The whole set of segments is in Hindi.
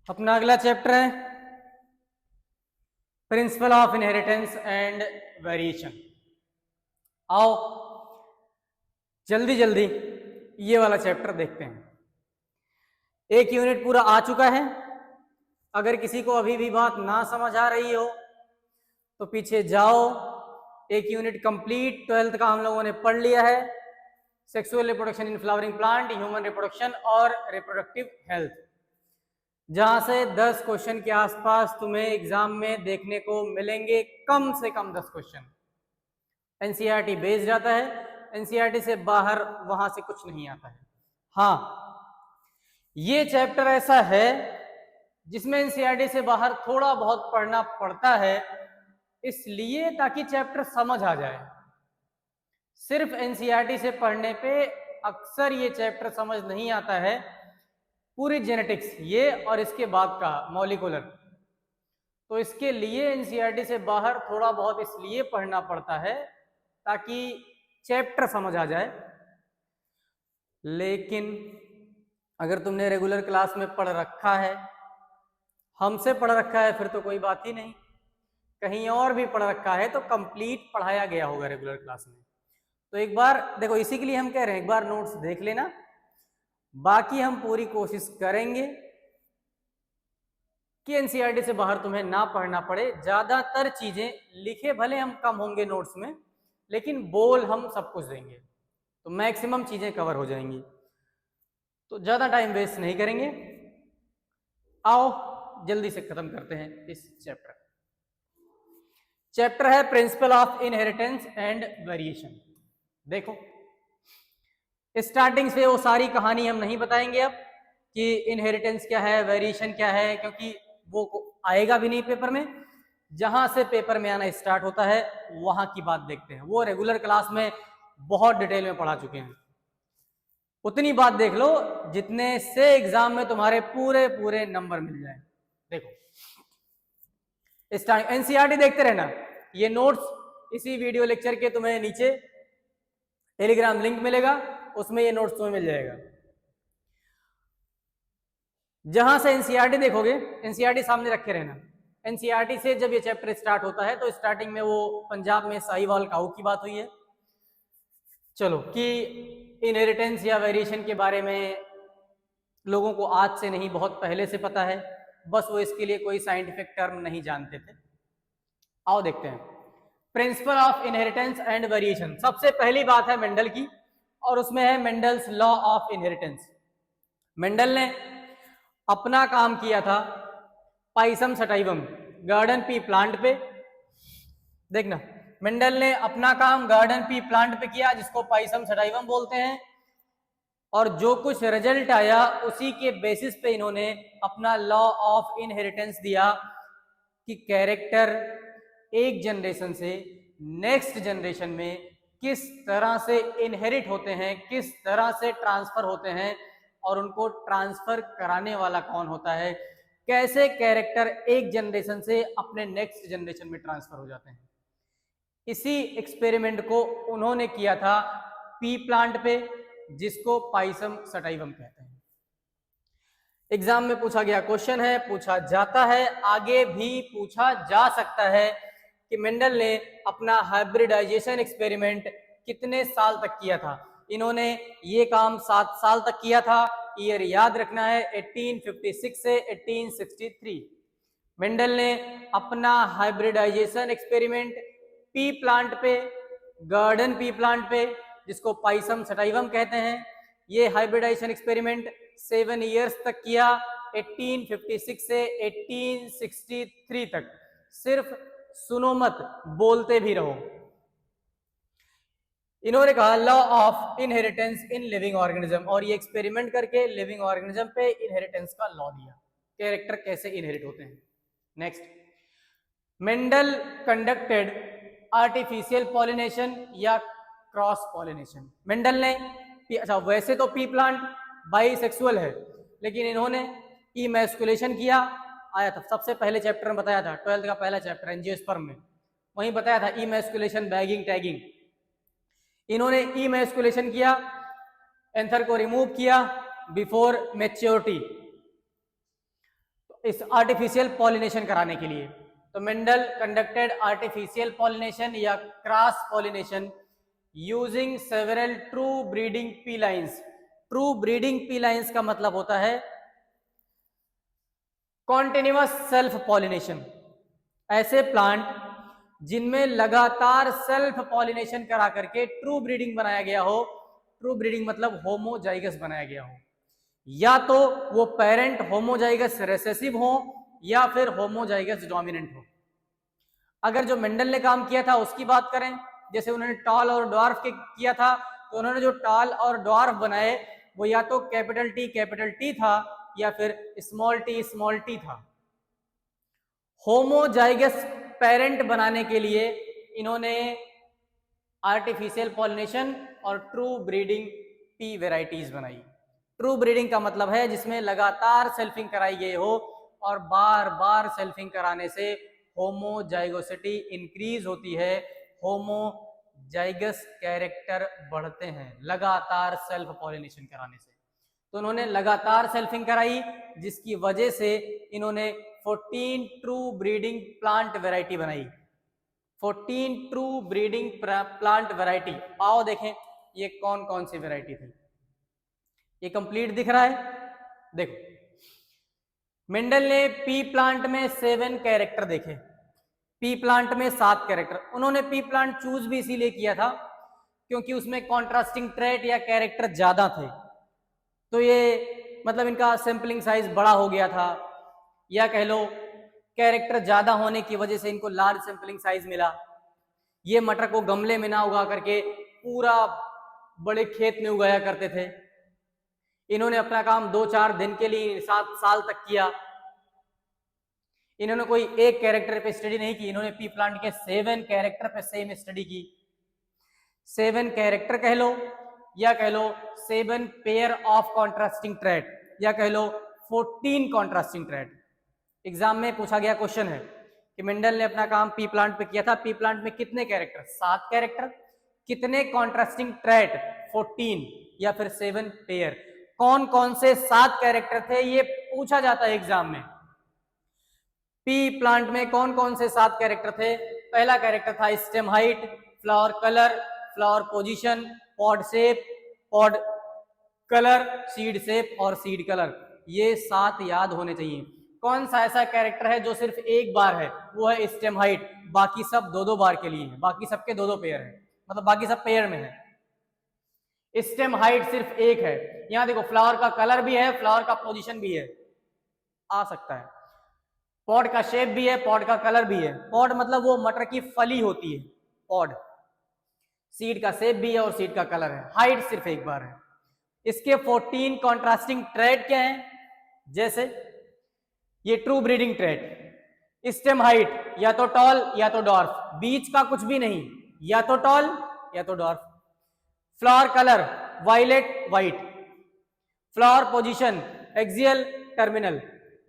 अपना अगला चैप्टर है principle of inheritance and variation. आओ जल्दी जल्दी ये वाला चैप्टर देखते हैं। एक यूनिट पूरा आ चुका है। अगर किसी को अभी भी बात ना समझ आ रही हो तो पीछे जाओ। एक यूनिट कंप्लीट 12th का हम लोगों ने पढ़ लिया है। Sexual reproduction in flowering plant, human reproduction और रिप्रोडक्टिव हेल्थ, जहां से 10 क्वेश्चन के आसपास तुम्हें एग्जाम में देखने को मिलेंगे। कम से कम 10 क्वेश्चन एनसीईआरटी बेस्ड आता है। एनसीईआरटी से बाहर वहां से कुछ नहीं आता है। हाँ, ये चैप्टर ऐसा है जिसमें एनसीईआरटी से बाहर थोड़ा बहुत पढ़ना पड़ता है, इसलिए ताकि चैप्टर समझ आ जाए। सिर्फ एनसीईआरटी से पढ़ने पे अक्सर ये चैप्टर समझ नहीं आता है। पूरी जेनेटिक्स ये और इसके बाद का मॉलिक्यूलर, तो इसके लिए एनसीईआरटी से बाहर थोड़ा बहुत इसलिए पढ़ना पड़ता है ताकि चैप्टर समझ आ जाए। लेकिन अगर तुमने रेगुलर क्लास में पढ़ रखा है, हमसे पढ़ रखा है, फिर तो कोई बात ही नहीं। कहीं और भी पढ़ रखा है तो कंप्लीट पढ़ाया गया होगा रेगुलर क्लास में। तो एक बार देखो, इसी के लिए हम कह रहे हैं एक बार नोट्स देख लेना। बाकी हम पूरी कोशिश करेंगे कि एनसीईआरटी से बाहर तुम्हें ना पढ़ना पड़े। ज्यादातर चीजें लिखे भले हम कम होंगे नोट्स में, लेकिन बोल हम सब कुछ देंगे, तो मैक्सिमम चीजें कवर हो जाएंगी। तो ज्यादा टाइम वेस्ट नहीं करेंगे। आओ जल्दी से खत्म करते हैं इस चैप्टर। चैप्टर है principle of inheritance and variation. देखो, स्टार्टिंग से वो सारी कहानी हम नहीं बताएंगे अब कि इनहेरिटेंस क्या है, वेरिएशन क्या है, क्योंकि वो आएगा भी नहीं पेपर में। जहां से पेपर में आना स्टार्ट होता है वहां की बात देखते हैं। वो रेगुलर क्लास में बहुत डिटेल में पढ़ा चुके हैं। उतनी बात देख लो जितने से एग्जाम में तुम्हारे पूरे पूरे नंबर मिल जाए। देखो, एनसीईआरटी देखते रहना। ये नोट्स इसी वीडियो लेक्चर के तुम्हें नीचे टेलीग्राम लिंक मिलेगा, उसमें ये नोट्स तुम्हें मिल जाएगा। जहां से एनसीईआरटी देखोगे, एनसीईआरटी सामने रखे रहना। एनसीईआरटी से जब ये चैप्टर स्टार्ट होता है तो स्टार्टिंग में वो पंजाब में साहिवाल काऊ की बात हुई है। चलो, कि इनहेरिटेंस या वेरिएशन के बारे में लोगों को आज से नहीं, बहुत पहले से पता है, बस वो इसके लिए कोई साइंटिफिक टर्म नहीं जानते थे। आओ देखते हैं principle of inheritance and variation. सबसे पहली बात है मेंडल की, और उसमें है Mendel's law of inheritance. Mendel ने अपना काम किया था Pisum sativum garden pea plant पे। देखना, मेंडल ने अपना काम गार्डन पी प्लांट पे किया, जिसको पाइसम सटाइवम बोलते हैं, और जो कुछ रिजल्ट आया उसी के बेसिस पे इन्होंने अपना लॉ ऑफ इनहेरिटेंस दिया कि कैरेक्टर एक जनरेशन से नेक्स्ट जनरेशन में किस तरह से इनहेरिट होते हैं, किस तरह से ट्रांसफर होते हैं, और उनको ट्रांसफर कराने वाला कौन होता है, कैसे कैरेक्टर एक जनरेशन से अपने नेक्स्ट जनरेशन में ट्रांसफर हो जाते हैं। इसी एक्सपेरिमेंट को उन्होंने किया था पी प्लांट पे, जिसको पाइसम सटाइवम कहते हैं। एग्जाम में पूछा गया क्वेश्चन है, पूछा जाता है, आगे भी पूछा जा सकता है कि मेंडल ने अपना हाइब्रिडाइजेशन एक्सपेरिमेंट कितने साल तक किया था। इन्होंने ये काम 7 साल तक किया था। ईयर याद रखना है 1856 से 1863। मेंडल ने अपना हाइब्रिडाइजेशन एक्सपेरिमेंट पी प्लांट पे, गार्डन पी प्लांट पे, जिसको पाइसम सटाइवम कहते हैं, ये हाइब्रिडाइजेशन एक्सपेरिमेंट 7 इयर्स तक किया, 1856 से 1863 तक। सिर्फ सुनो मत, बोलते भी रहो। इन्होंने कहा law of inheritance in living organism, और ये एक्सपेरिमेंट करके लिविंग ऑर्गेनिज्म पे इनहेरिटेंस का लॉ दिया, कैरेक्टर कैसे इनहेरिट होते हैं। Next, Mendel conducted artificial pollination या क्रॉस पॉलिनेशन। मेंडल ने, अच्छा वैसे तो पी प्लांट बाइसेक्सुअल है, लेकिन इन्होंने इमैस्कुलेशन किया। आया था सबसे पहले चैप्टर में बताया था, 12th का पहला चैप्टर एंजियोस्पर्म में, वहीं बताया था इमैस्कुलेशन, बैगिंग, टैगिंग। इन्होंने इमैस्कुलेशन किया, एंथर को रिमूव किया बिफोर मैच्योरिटी। तो इस आर्टिफिशियल पॉलिनेशन कराने के लिए। तो मेंडल कंडक्टेड आर्टिफिशियल पॉलिनेशन या cross pollination using several true breeding P lines. True breeding P lines का मतलब होता है कॉन्टिन्यूअस सेल्फ पॉलिनेशन, ऐसे प्लांट जिनमें लगातार सेल्फ पॉलिनेशन करा करके ट्रू ब्रीडिंग बनाया गया हो। ट्रू ब्रीडिंग मतलब होमोजाइगस बनाया गया हो, या तो वो पेरेंट होमोजाइगस रिसेसिव हो या फिर होमोजाइगस डोमिनेंट हो। अगर जो मेंडल ने काम किया था उसकी बात करें, जैसे उन्होंने टॉल और ड्वार्फ के किया था, तो उन्होंने जो टॉल और ड्वार्फ बनाए वो या तो कैपिटल टी था या फिर स्मॉल टी था। होमोजाइगस पेरेंट बनाने के लिए इन्होंने आर्टिफिशियल पॉलिनेशन और ट्रू ब्रीडिंग पी वेराइटीज बनाई। ट्रू ब्रीडिंग का मतलब है जिसमें लगातार सेल्फिंग कराई गई हो और बार बार सेल्फिंग कराने से होमोजाइगोसिटी इंक्रीज होती है, होमोजाइगस कैरेक्टर बढ़ते हैं लगातार सेल्फ पॉलिनेशन कराने से। तो उन्होंने लगातार सेल्फिंग कराई जिसकी वजह से इन्होंने 14 ट्रू ब्रीडिंग प्लांट वैरायटी बनाई। 14 ट्रू ब्रीडिंग प्लांट वैरायटी। आओ देखें ये कौन कौन सी वैरायटी थी। ये कंप्लीट दिख रहा है, देखो मेंडल ने पी प्लांट में 7 कैरेक्टर देखे, पी प्लांट में 7 कैरेक्टर। उन्होंने पी प्लांट चूज भी इसीलिए किया था क्योंकि उसमें कॉन्ट्रास्टिंग ट्रेट या कैरेक्टर ज्यादा थे, तो ये मतलब इनका सैंपलिंग साइज बड़ा हो गया था, या कह लो कैरेक्टर ज्यादा होने की वजह से इनको लार्ज सैंपलिंग साइज मिला। ये मटर को गमले में ना उगा करके पूरा बड़े खेत में उगाया करते थे। इन्होंने अपना काम 2-4 दिन के लिए 7 साल तक किया। इन्होंने कोई एक कैरेक्टर पे स्टडी नहीं की, इन्होंने पी प्लांट के 7 कैरेक्टर पे सेम स्टडी की। 7 कैरेक्टर कह लो या कह लो 7 पेयर ऑफ कॉन्ट्रास्टिंग ट्रेट या कह लो 14 कॉन्ट्रास्टिंग ट्रेट। एग्जाम में पूछा गया क्वेश्चन है कि मेंडल ने अपना काम पी प्लांट पे किया था, पी प्लांट में कितने कैरेक्टर? 7 कैरेक्टर। कितने कॉन्ट्रास्टिंग ट्रेट? 14 या फिर 7 पेयर। कौन कौन से 7 कैरेक्टर थे ये पूछा जाता है एग्जाम में। पी प्लांट में कौन कौन से 7 कैरेक्टर थे? पहला कैरेक्टर था stem height, flower colour, flower position, pod shape, pod colour, seed shape और सीड कलर। ये 7 याद होने चाहिए। कौन सा ऐसा कैरेक्टर है जो सिर्फ एक बार है? वो है स्टेम हाइट, बाकी सब 2-2 बार के लिए है, बाकी सबके 2-2 पेयर है, मतलब बाकी सब पेयर में है। स्टेम हाइट सिर्फ एक है। यहां देखो फ्लावर का कलर भी है, फ्लावर का पोजीशन भी है, आ सकता है। पॉड का शेप भी है, पॉड का कलर भी है। पॉड मतलब वो मटर की फली होती है, पॉड। सीड का शेप भी है और सीड का कलर है। हाइट सिर्फ एक बार है। इसके 14 कॉन्ट्रास्टिंग ट्रेट क्या है? जैसे ये true breeding trait, stem height या तो टॉल या तो डॉर्फ, बीच का कुछ भी नहीं, या तो टॉल या तो dwarf. Flower colour violet white, flower position axial terminal,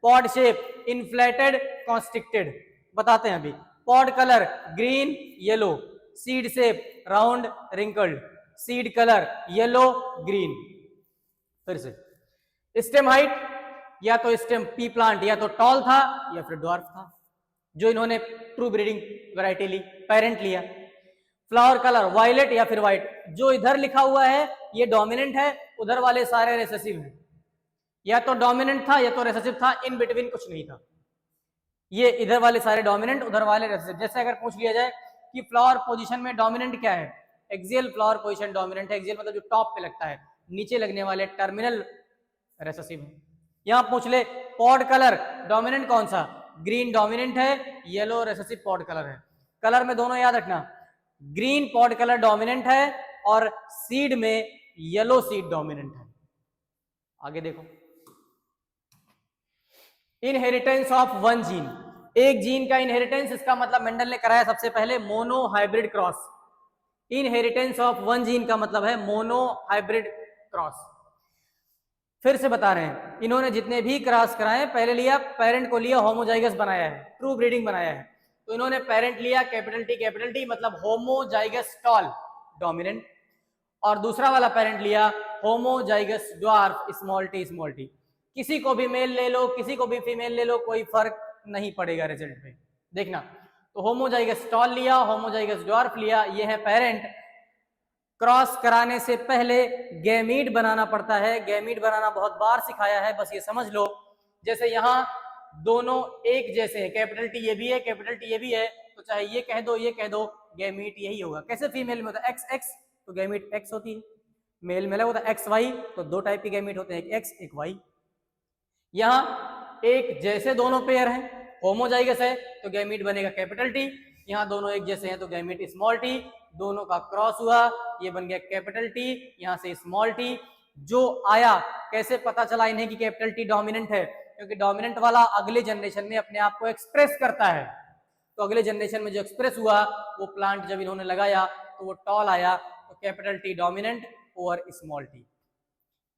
pod shape inflated constricted, बताते हैं अभी। Pod colour green yellow, seed shape round wrinkled, seed colour yellow green. फिर से स्टेम हाइट या तो स्टेम पी प्लांट या तो टॉल था या फिर ड्वार्फ था, जो इन्होंने ट्रू ब्रीडिंग वैरायटी ली, पेरेंट लिया। फ्लावर कलर वायलेट या फिर व्हाइट, जो इधर लिखा हुआ है ये डोमिनेंट है, उधर वाले सारे रिसेसिव हैं। या तो डोमिनेंट था या तो रिसेसिव था, इन बिटवीन कुछ नहीं था। ये इधर वाले सारे डोमिनेंट, उधर वाले रिसेसिव। जैसे अगर पूछ लिया जाए कि फ्लावर पोजीशन में डोमिनेंट क्या है? एक्सियल फ्लावर पोजीशन डोमिनेंट है। एक्सियल मतलब जो टॉप पे लगता है, नीचे लगने वाले टर्मिनल रिसेसिव है। यहां पूछ ले पॉड कलर डोमिनेंट कौन सा? ग्रीन डोमिनेंट है, येलो रिसेसिव पॉड कलर है। कलर में दोनों याद रखना, ग्रीन पॉड कलर डोमिनेंट है और सीड में येलो सीड डोमिनेंट है। आगे देखो, इनहेरिटेंस ऑफ वन जीन, एक जीन का इनहेरिटेंस, इसका मतलब मेंडल ने कराया सबसे पहले mono hybrid cross. Inheritance of one gene का मतलब है मोनो हाइब्रिड क्रॉस। फिर से बता रहे हैं, इन्होंने जितने भी क्रॉस कराए पहले लिया पेरेंट को लिया होमोजाइगस बनाया है, ट्रू ब्रीडिंग बनाया है। तो इन्होंने पेरेंट लिया कैपिटल टी मतलब होमोजाइगस टॉल डोमिनेंट, और दूसरा वाला पेरेंट लिया होमोजाइगस ड्वार्फ स्मॉल टी। किसी को भी मेल ले लो, किसी को भी फीमेल ले लो, कोई फर्क नहीं पड़ेगा रिजल्ट पे। देखना, तो होमोजाइगस टॉल लिया, होमोजाइगस ड्वार्फ लिया, ये है पेरेंट। क्रॉस कराने से पहले गैमीट बनाना पड़ता है। गैमीट बनाना बहुत बार सिखाया है, बस ये समझ लो। जैसे यहाँ दोनों एक जैसे हैं, कैपिटल टी ये भी है, कैपिटल टी ये भी है, तो चाहे ये कह दो ये कह दो, गैमीट यही होगा। कैसे फीमेल में होता है एक्स एक्स, तो गैमीट एक्स होती है। मेल में होता है एक्स वाई, तो दो टाइप के गैमीट होते हैं, एक एक्स एक वाई। यहाँ एक जैसे दोनों पेयर हैं, होमोजाइगस है, तो गैमीट बनेगा कैपिटल टी। यहाँ दोनों एक जैसे हैं तो गैमीट स्मॉल टी, दोनों का क्रॉस हुआ, ये बन गया कैपिटल टी, यहाँ से स्मॉल टी। जो आया, कैसे पता चला इन्हें कि कैपिटल टी डोमिनेंट है? क्योंकि डोमिनेंट वाला अगले जनरेशन में अपने आप को एक्सप्रेस करता है, तो अगले जनरेशन में जो एक्सप्रेस हुआ वो प्लांट जब इन्होंने लगाया तो वो टॉल आया, तो capital T dominant over small T,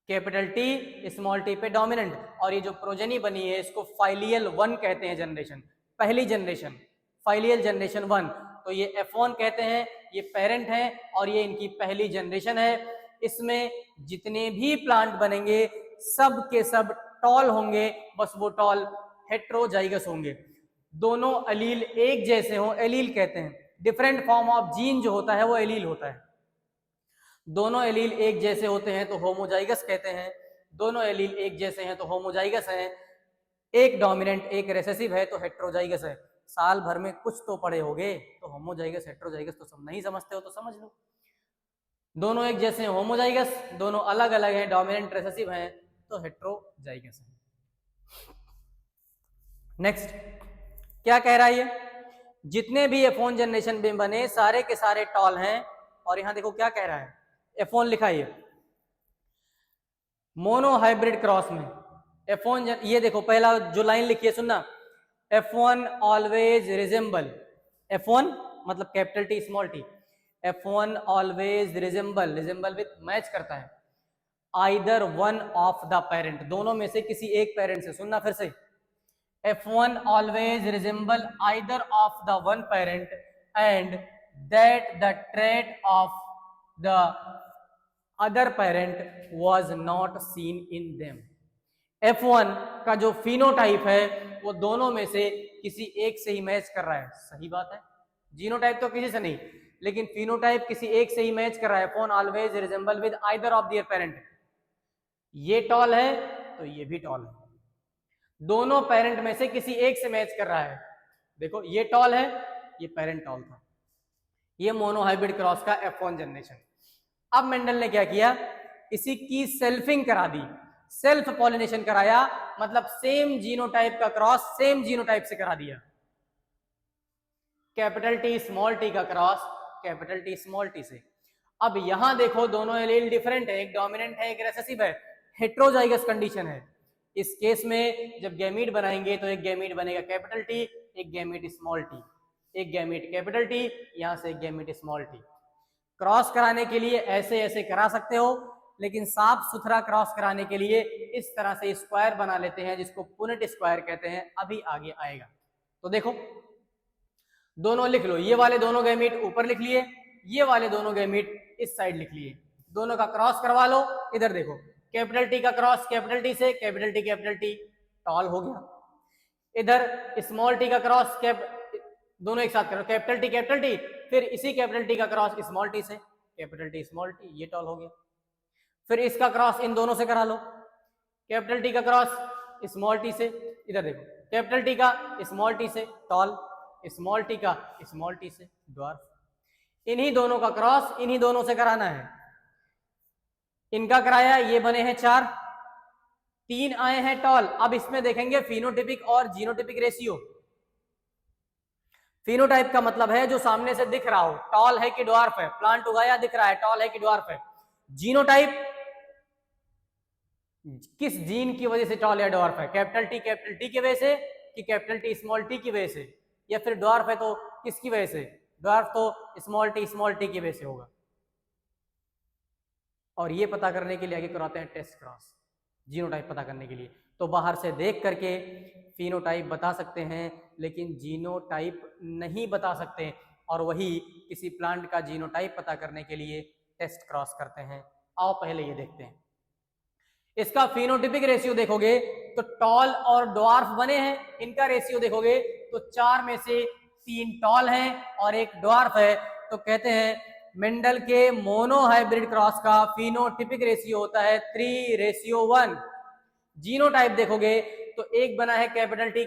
capital T small T पे डोमिनेंट। और ये जो प्रोजेनी बनी है इसको फाइलियल 1 कहते हैं, जनरेशन, पहली जनरेशन, फाइलियल जनरेशन 1। तो ये F1 कहते हैं, ये पेरेंट है और ये इनकी पहली जनरेशन है। इसमें जितने भी प्लांट बनेंगे सब के सब टॉल होंगे, बस वो टॉल हेट्रोजाइगस होंगे, दोनों एलील एक जैसे हों, एलील कहते हैं। डिफरेंट फॉर्म ऑफ जीन जो होता है वो एलील होता है। दोनों एलील एक जैसे होते हैं तो होमोजाइगस कहते हैं, दोनों एलील एक जैसे हैं तो होमोजाइगस हैं। एक डोमिनेंट एक रेसेसिव है तो हेट्रोजाइगस है। साल भर में कुछ तो पढ़े होगे, तो होमोजाइगस हेट्रोजाइगस तो सब नहीं समझते हो तो समझ लो। दोनों एक जैसे हैं होमोजाइगस, दोनों अलग अलग हैं डोमिनेंट रेसेसिव हैं तो हेट्रोजाइगस है। नेक्स्ट क्या कह रहा है ये? जितने भी F1 जनरेशन में बने सारे के सारे टॉल हैं। और यहां देखो क्या कह रहा है, F1 लिखा है मोनो हाइब्रिड क्रॉस में F1 ये देखो पहला जो लाइन लिखी है सुनना, F1 ऑलवेज रिजेंबल, F1 मतलब capital T small T, F1 always resemble, resemble with match करता है, either one of the parent, दोनों में से किसी एक पेरेंट से। सुनना फिर से, F1 always resemble either of the one parent and that the trait of the other parent was not seen in them. F1 का जो फिनोटाइप है वो दोनों में से किसी एक से ही मैच कर रहा है। सही बात है, जीनोटाइप तो किसी से नहीं, लेकिन फिनोटाइप किसी एक से ही मैच कर रहा है। F1 always resemble with either of their parent, ये टॉल है तो ये भी टॉल है, दोनों पेरेंट में से किसी एक से मैच कर रहा है। देखो ये टॉल है, ये पेरेंट टॉल था, ये मोनोहाइब्रिड क्रॉस का F1 जनरेशन। अब मेंडल ने क्या किया, इसी की सेल्फिंग करा दी, सेल्फ पॉलिनेशन कराया, मतलब सेम जीनोटाइप का क्रॉस सेम जीनोटाइप से करा दिया। कैपिटल टी स्मॉल टी का cross capital T small T से। अब यहां देखो दोनों एलील डिफरेंट है, एक डोमिनेंट है एक रेसेसिव है, हेट्रोजाइगस कंडीशन है। इस केस में जब गैमीट बनाएंगे तो एक गैमीट बनेगा कैपिटल टी, एक गैमीट स्मॉल टी, एक गैमीट कैपिटल टी, यहां से एक गैमीट स्मॉल टी। क्रॉस कराने के लिए ऐसे ऐसे करा सकते हो, लेकिन साफ सुथरा क्रॉस कराने के लिए इस तरह से स्क्वायर बना लेते हैं, जिसको पुनेट स्क्वायर कहते हैं, अभी आगे आएगा। तो देखो दोनों लिख लो, ये वाले दोनों गैमीट ऊपर लिख लिए, ये वाले दोनों गैमीट इस साइड लिख लिए, दोनों का क्रॉस करवा लो। इधर देखो कैपिटल टी का क्रॉस कैपिटल टी से, कैपिटल टी टॉल हो गया। इधर स्मॉल टी का क्रॉस दोनों एक साथ करो, कैपिटल टी, फिर इसी कैपिटल टी का क्रॉस स्मॉल टी से, कैपिटल टी स्मॉल टी, ये टॉल हो गया। फिर इसका क्रॉस इन दोनों से करा लो, कैपिटल टी का क्रॉस स्मॉल टी से, इधर देखो कैपिटल टी का स्मॉल टी से टॉल, स्मॉल टी का स्मॉल टी से ड्वार्फ। इन्हीं दोनों का क्रॉस इन्हीं दोनों से कराना है। इनका कराया, ये बने हैं 4, 3 आए हैं टॉल। अब इसमें देखेंगे फिनोटाइपिक और जीनोटाइपिक रेशियो। फिनोटाइप का मतलब है जो सामने से दिख रहा हो, टॉल है कि ड्वार्फ है, प्लांट उगाया दिख रहा है, टॉल है कि ड्वार्फ है। जीनोटाइप किस जीन की वजह से टॉल या ड्वार्फ है, कैपिटल टी की वजह से कि कैपिटल टी स्मॉल टी की वजह से, या फिर ड्वार्फ है तो किसकी वजह से, ड्वार्फ तो स्मॉल टी की वजह से होगा। और ये पता करने के लिए आगे कराते हैं टेस्ट क्रॉस, जीनोटाइप पता करने के लिए। तो बाहर से देख करके फिनोटाइप बता सकते हैं, लेकिन जीनोटाइप नहीं बता सकते, और वही किसी प्लांट का जीनोटाइप पता करने के लिए टेस्ट क्रॉस करते हैं। आओ पहले ये देखते हैं। इसका फिनोटिपिक रेशियो देखोगे तो टॉल और ड्वार्फ बने हैं, इनका रेशियो देखोगे तो 4 में से 3 टॉल हैं और 1 ड्वार्फ है। तो कहते हैं मेंडल के मोनोहाइब्रिड क्रॉस का फिनोटिपिक रेशियो होता है 3:1। जीनोटाइप देखोगे तो एक बना है कैपिटल टी,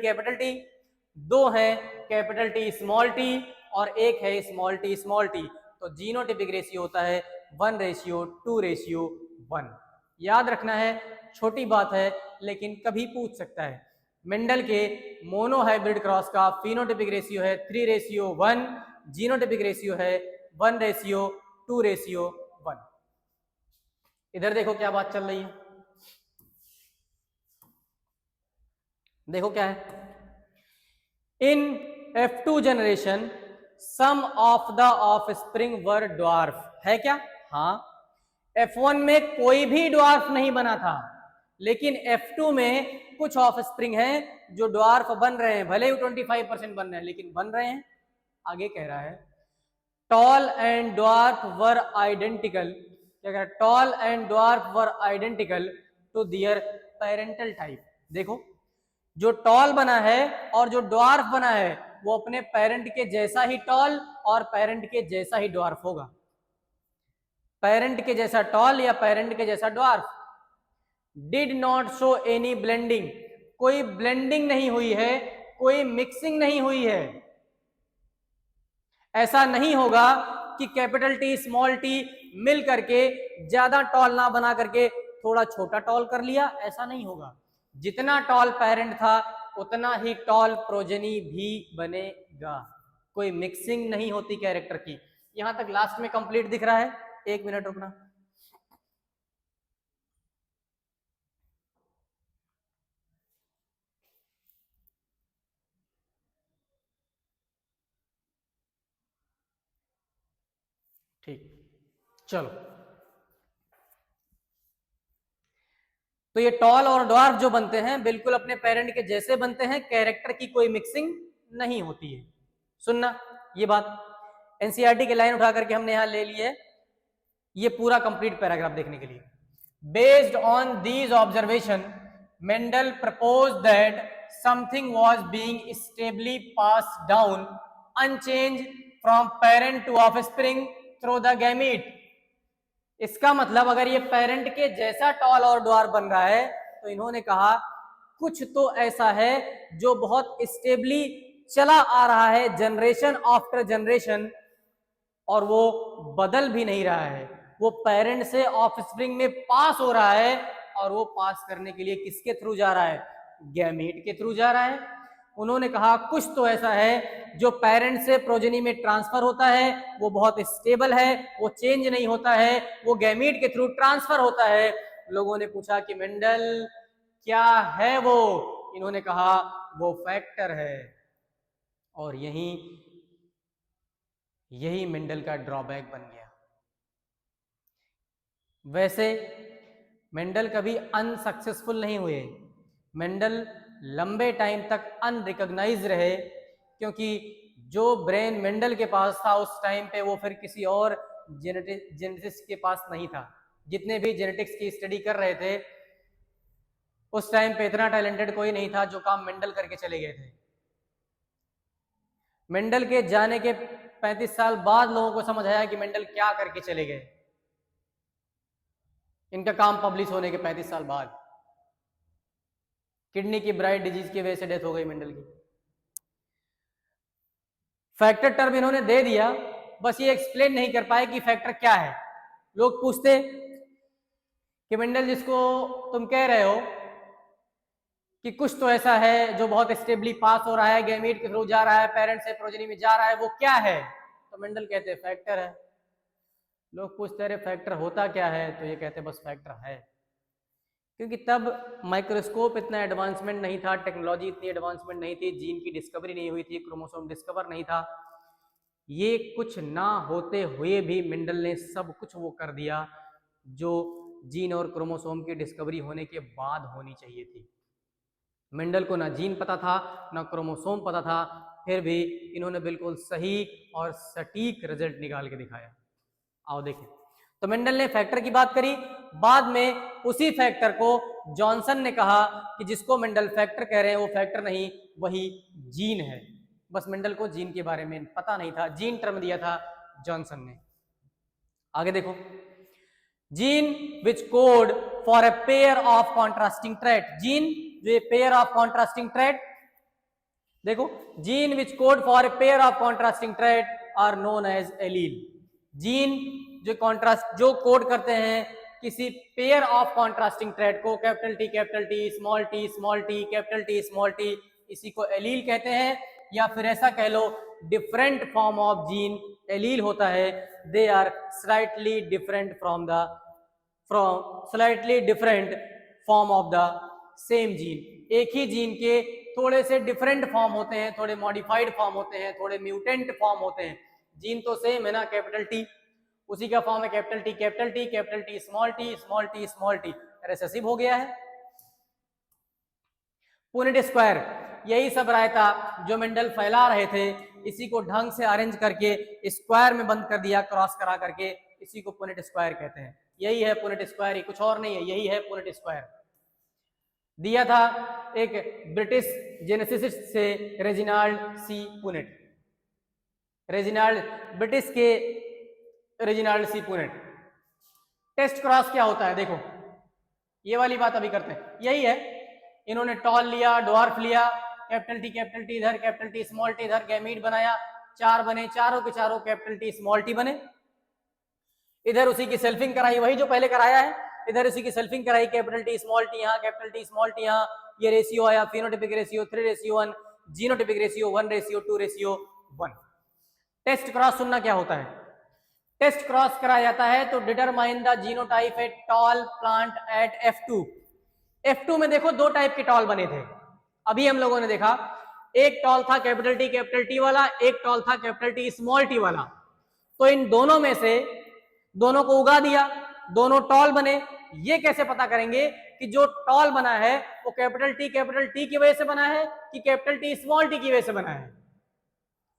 2 है कैपिटल टी स्मॉल टी और एक है स्मॉल टी। तो जीनोटिपिक रेशियो होता है 1:2:1। याद रखना है, छोटी बात है लेकिन कभी पूछ सकता है। मेंडल के मोनोहाइब्रिड क्रॉस का फिनोटिपिक रेशियो है 3:1, जीनोटिपिक रेशियो है 1:2:1। इधर देखो क्या बात चल रही है, देखो क्या है। In F2 generation some of the offspring were dwarf, है क्या? हाँ। F1 में कोई भी ड्वार्फ नहीं बना था, लेकिन F2 में कुछ ऑफस्प्रिंग हैं जो ड्वार्फ बन रहे हैं, भले ही 25% बन रहे हैं लेकिन बन रहे हैं। आगे कह रहा है tall and dwarf were identical, क्या कह रहा है? Tall and dwarf were identical to their parental type. देखो जो टॉल बना है और जो ड्वार्फ बना है वो अपने पेरेंट के जैसा ही टॉल और पेरेंट के जैसा ही ड्वार्फ होगा। पेरेंट के जैसा टॉल या पेरेंट के जैसा dwarf. Did not show any blending, कोई ब्लेंडिंग नहीं हुई है, कोई मिक्सिंग नहीं हुई है। ऐसा नहीं होगा कि कैपिटल टी स्मॉल टी मिल करके ज्यादा टॉल ना बना करके थोड़ा छोटा टॉल कर लिया, ऐसा नहीं होगा। जितना टॉल पेरेंट था उतना ही टॉल प्रोजेनी भी बनेगा। कोई मिक्सिंग नहीं होती कैरेक्टर की। यहां तक लास्ट में कंप्लीट दिख रहा है? 1 मिनट रुकना। ठीक, चलो। तो ये टॉल और ड्वार्फ जो बनते हैं बिल्कुल अपने पेरेंट के जैसे बनते हैं, कैरेक्टर की कोई मिक्सिंग नहीं होती है। सुनना ये बात, एनसीईआरटी की लाइन उठा करके हमने यहां ले ली है, ये पूरा कंप्लीट पैराग्राफ देखने के लिए। Based on these observation Mendel proposed that something was being stably passed down unchanged from parent to offspring through the gamete. इसका मतलब अगर ये पेरेंट के जैसा टॉल और ड्वार्फ बन रहा है तो इन्होंने कहा कुछ तो ऐसा है जो बहुत स्टेबली चला आ रहा है जनरेशन आफ्टर जनरेशन, और वो बदल भी नहीं रहा है। वो पेरेंट से ऑफस्प्रिंग में पास हो रहा है, और वो पास करने के लिए किसके थ्रू जा रहा है? गैमीट के थ्रू जा रहा है। उन्होंने कहा कुछ तो ऐसा है जो पेरेंट से प्रोजेनी में ट्रांसफर होता है, वो बहुत स्टेबल है, वो चेंज नहीं होता है, वो गैमीट के थ्रू ट्रांसफर होता है। लोगों ने पूछा कि मेंडल क्या है वो? इन्होंने कहा वो फैक्टर है। और यही मेंडल का ड्रॉबैक बन गया। वैसे मेंडल कभी अनसक्सेसफुल नहीं हुए, मेंडल लंबे टाइम तक अनरिकॉग्नाइज रहे, क्योंकि जो ब्रेन मेंडल के पास था उस टाइम पे वो फिर किसी और जेनेटिस्ट के पास नहीं था। जितने भी जेनेटिक्स की स्टडी कर रहे थे उस टाइम पे इतना टैलेंटेड कोई नहीं था जो काम मेंडल करके चले गए थे। मेंडल के जाने के 35 साल बाद लोगों को समझ आया कि मेंडल क्या करके चले गए। इनका काम पब्लिश होने के 35 साल बाद। किडनी की ब्राइट डिजीज की वजह से डेथ हो गई मेंडल की। फैक्टर टर्म इन्होंने दे दिया, बस ये एक्सप्लेन नहीं कर पाए कि फैक्टर क्या है। लोग पूछते कि मेंडल जिसको तुम कह रहे हो कि कुछ तो ऐसा है जो बहुत स्टेबली पास हो रहा है, गैमीट के थ्रू जा रहा है, पेरेंट से प्रोजेनी में जा रहा है, वो क्या है? तो मेंडल कहते हैं फैक्टर है। लोग पूछते रहे फैक्टर होता क्या है, तो ये कहते बस फैक्टर है। क्योंकि तब माइक्रोस्कोप इतना एडवांसमेंट नहीं था, टेक्नोलॉजी इतनी एडवांसमेंट नहीं थी, जीन की डिस्कवरी नहीं हुई थी, क्रोमोसोम डिस्कवर नहीं था। ये कुछ ना होते हुए भी मेंडल ने सब कुछ वो कर दिया जो जीन और क्रोमोसोम की डिस्कवरी होने के बाद होनी चाहिए थी। मेंडल को ना जीन पता था ना क्रोमोसोम पता था, फिर भी इन्होंने बिल्कुल सही और सटीक रिजल्ट निकाल के दिखाया। आओ देखें। तो मेंडल ने फैक्टर की बात करी, बाद में उसी फैक्टर को जॉनसन ने कहा कि जिसको मेंडल फैक्टर कह रहे हैं वो फैक्टर नहीं, वही जीन है। बस मेंडल को जीन के बारे में पता नहीं था, जीन टर्म दिया था जॉनसन ने। आगे देखो, gene which code for a pair of contrasting trait, gene जो पेयर ऑफ कॉन्ट्रास्टिंग ट्रेट, देखो gene which code for a pair of contrasting trait are known as allele. Gene जो कॉन्ट्रास्ट जो कोड करते हैं किसी पेयर ऑफ कॉन्ट्रास्टिंग ट्रेट को, capital T small T small T capital T small T, इसी को एलील कहते हैं। या फिर ऐसा कह लो different form of gene allele होता है, they are slightly different from slightly different form of the same gene. एक ही जीन के थोड़े से डिफरेंट फॉर्म होते हैं, थोड़े मॉडिफाइड फॉर्म होते हैं, थोड़े म्यूटेंट फॉर्म होते हैं। जीन तो सेम है ना, कैपिटल टी उसी का फॉर्म है capital T capital T capital T small T small T small T, recessive हो गया है। पुनेट स्क्वायर, यही सब राय था जो मेंडल फैला रहे थे, इसी को ढंग से अरेंज करके स्क्वायर में बंद कर दिया, क्रॉस करा करके, इसी को पुनेट स्क्वायर कहते हैं। यही है पुनेट स्क्वायर, कुछ और नहीं है, यही है पुनेट स्क्वायर। दिया था एक ब्रिटिश जेनेसिस्ट से रेजिनाल्ड सी पुनेट, ब्रिटिश के Reginald C Punnett. Test cross क्या होता है, देखो ये वाली बात अभी करते हैं, यही है। इन्होंने टॉल लिया, डॉर्फ लिया, कैपिटल टी इधर, कैपिटल टी स्मॉल टी इधर, गैमीट बनाया, 4 बने, चारों के चारों कैपिटल टी स्मॉल टी बने। इधर उसी की सेल्फिंग कराई, वही जो पहले कराया है, इधर उसी की सेल्फिंग कराई, कैपिटल टी स्मॉल टी यहाँ, कैपिटल टी स्मॉल टी यहाँ, ये रेशियो आया, phenotypic ratio 3:1, genotypic ratio 1:2:1। Test cross सुनना क्या होता है, टेस्ट क्रॉस कराया जाता है तो determine the genotype at tall plant at F2। F2 में देखो 2 टाइप के टॉल बने थे, अभी हम लोगों ने देखा, एक टॉल था कैपिटल टी वाला, एक टॉल था कैपिटल टी स्मॉल टी वाला। तो इन दोनों में से दोनों को उगा दिया, दोनों टॉल बने। ये कैसे पता करेंगे कि जो टॉल बना है वो कैपिटल टी की वजह से बना है कि कैपिटल टी स्मॉल टी की वजह से बना है?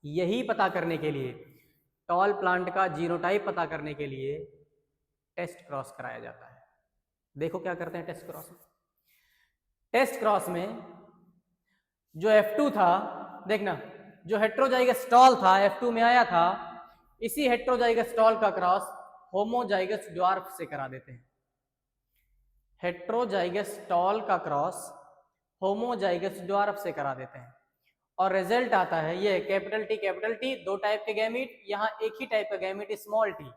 यही पता करने के लिए, टॉल प्लांट का जीनोटाइप पता करने के लिए टेस्ट क्रॉस कराया जाता है। देखो क्या करते हैं टेस्ट क्रॉस में। टेस्ट क्रॉस में जो F2 था, देखना जो हेट्रोजाइगस टॉल था F2 में आया था, इसी हेट्रोजाइगस टॉल का क्रॉस होमोजाइगस ड्वार्फ से करा देते हैं। हेट्रोजाइगस टॉल का क्रॉस होमोजाइगस ड्वार्फ से करा देते हैं और रिजल्ट आता है ये कैपिटल टी 2 टाइप के गैमीट, यहाँ एक ही टाइप का गैमीट स्मॉल टी।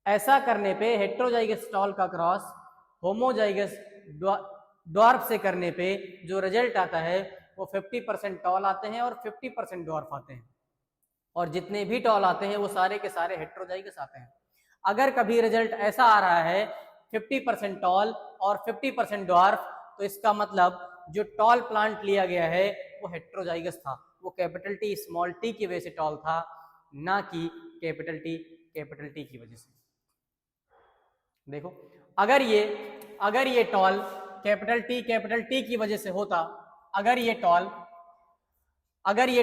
ऐसा करने पे हेट्रोजाइगस टॉल का क्रॉस होमोजाइगस ड्वार्फ से करने पे जो रिजल्ट आता है वो 50% टॉल आते हैं और 50% ड्वार्फ आते हैं, और जितने भी टॉल आते हैं वो सारे के सारे हेट्रोजाइगस आते हैं। अगर कभी रिजल्ट ऐसा आ रहा है 50% टॉल और 50% ड्वार्फ, तो इसका मतलब जो टॉल प्लांट लिया गया है वो हेट्रोजाइगस था, वो कैपिटल टी स्मॉल टी की वजह से टॉल था, ना कि कैपिटल टी की वजह से। देखो अगर ये टॉल कैपिटल टी की वजह से होता, अगर ये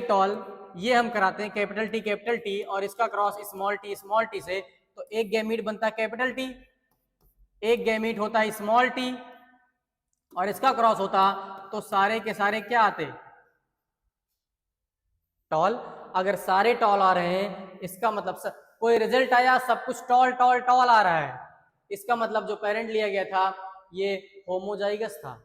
टॉल ये हम कराते हैं कैपिटल टी और इसका क्रॉस स्मॉल टी से, तो एक गैमीट बनता है कैपिटल टी, एक गैमीट होता है स्मॉल टी, और इसका क्रॉस होता तो सारे के सारे क्या आते, टॉल। अगर सारे टॉल आ रहे हैं इसका मतलब कोई रिजल्ट आया सब कुछ टॉल टॉल टॉल आ रहा है, इसका मतलब जो पेरेंट लिया गया था ये होमोजाइगस था।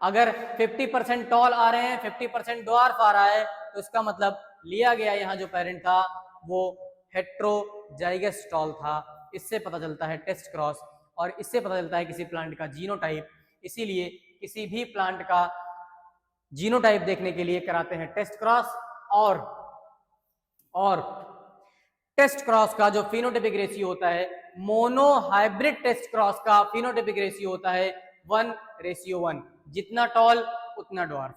अगर 50% टॉल आ रहे हैं 50% ड्वार्फ आ रहा है, तो इसका मतलब लिया गया यहाँ जो पेरेंट था वो हेट्रोजाइगस टॉल था। इससे पता चलता है टेस्ट क्रॉस, और इससे पता चलता है किसी प्लांट का जीनोटाइप। इसीलिए किसी भी प्लांट का जीनोटाइप देखने के लिए कराते हैं टेस्ट क्रॉस, और टेस्ट क्रॉस का जो फिनोटाइपिक रेशियो होता है, मोनो हाइब्रिड टेस्ट क्रॉस का फिनोटाइपिक रेशियो होता है 1:1, जितना टॉल उतना ड्वार्फ।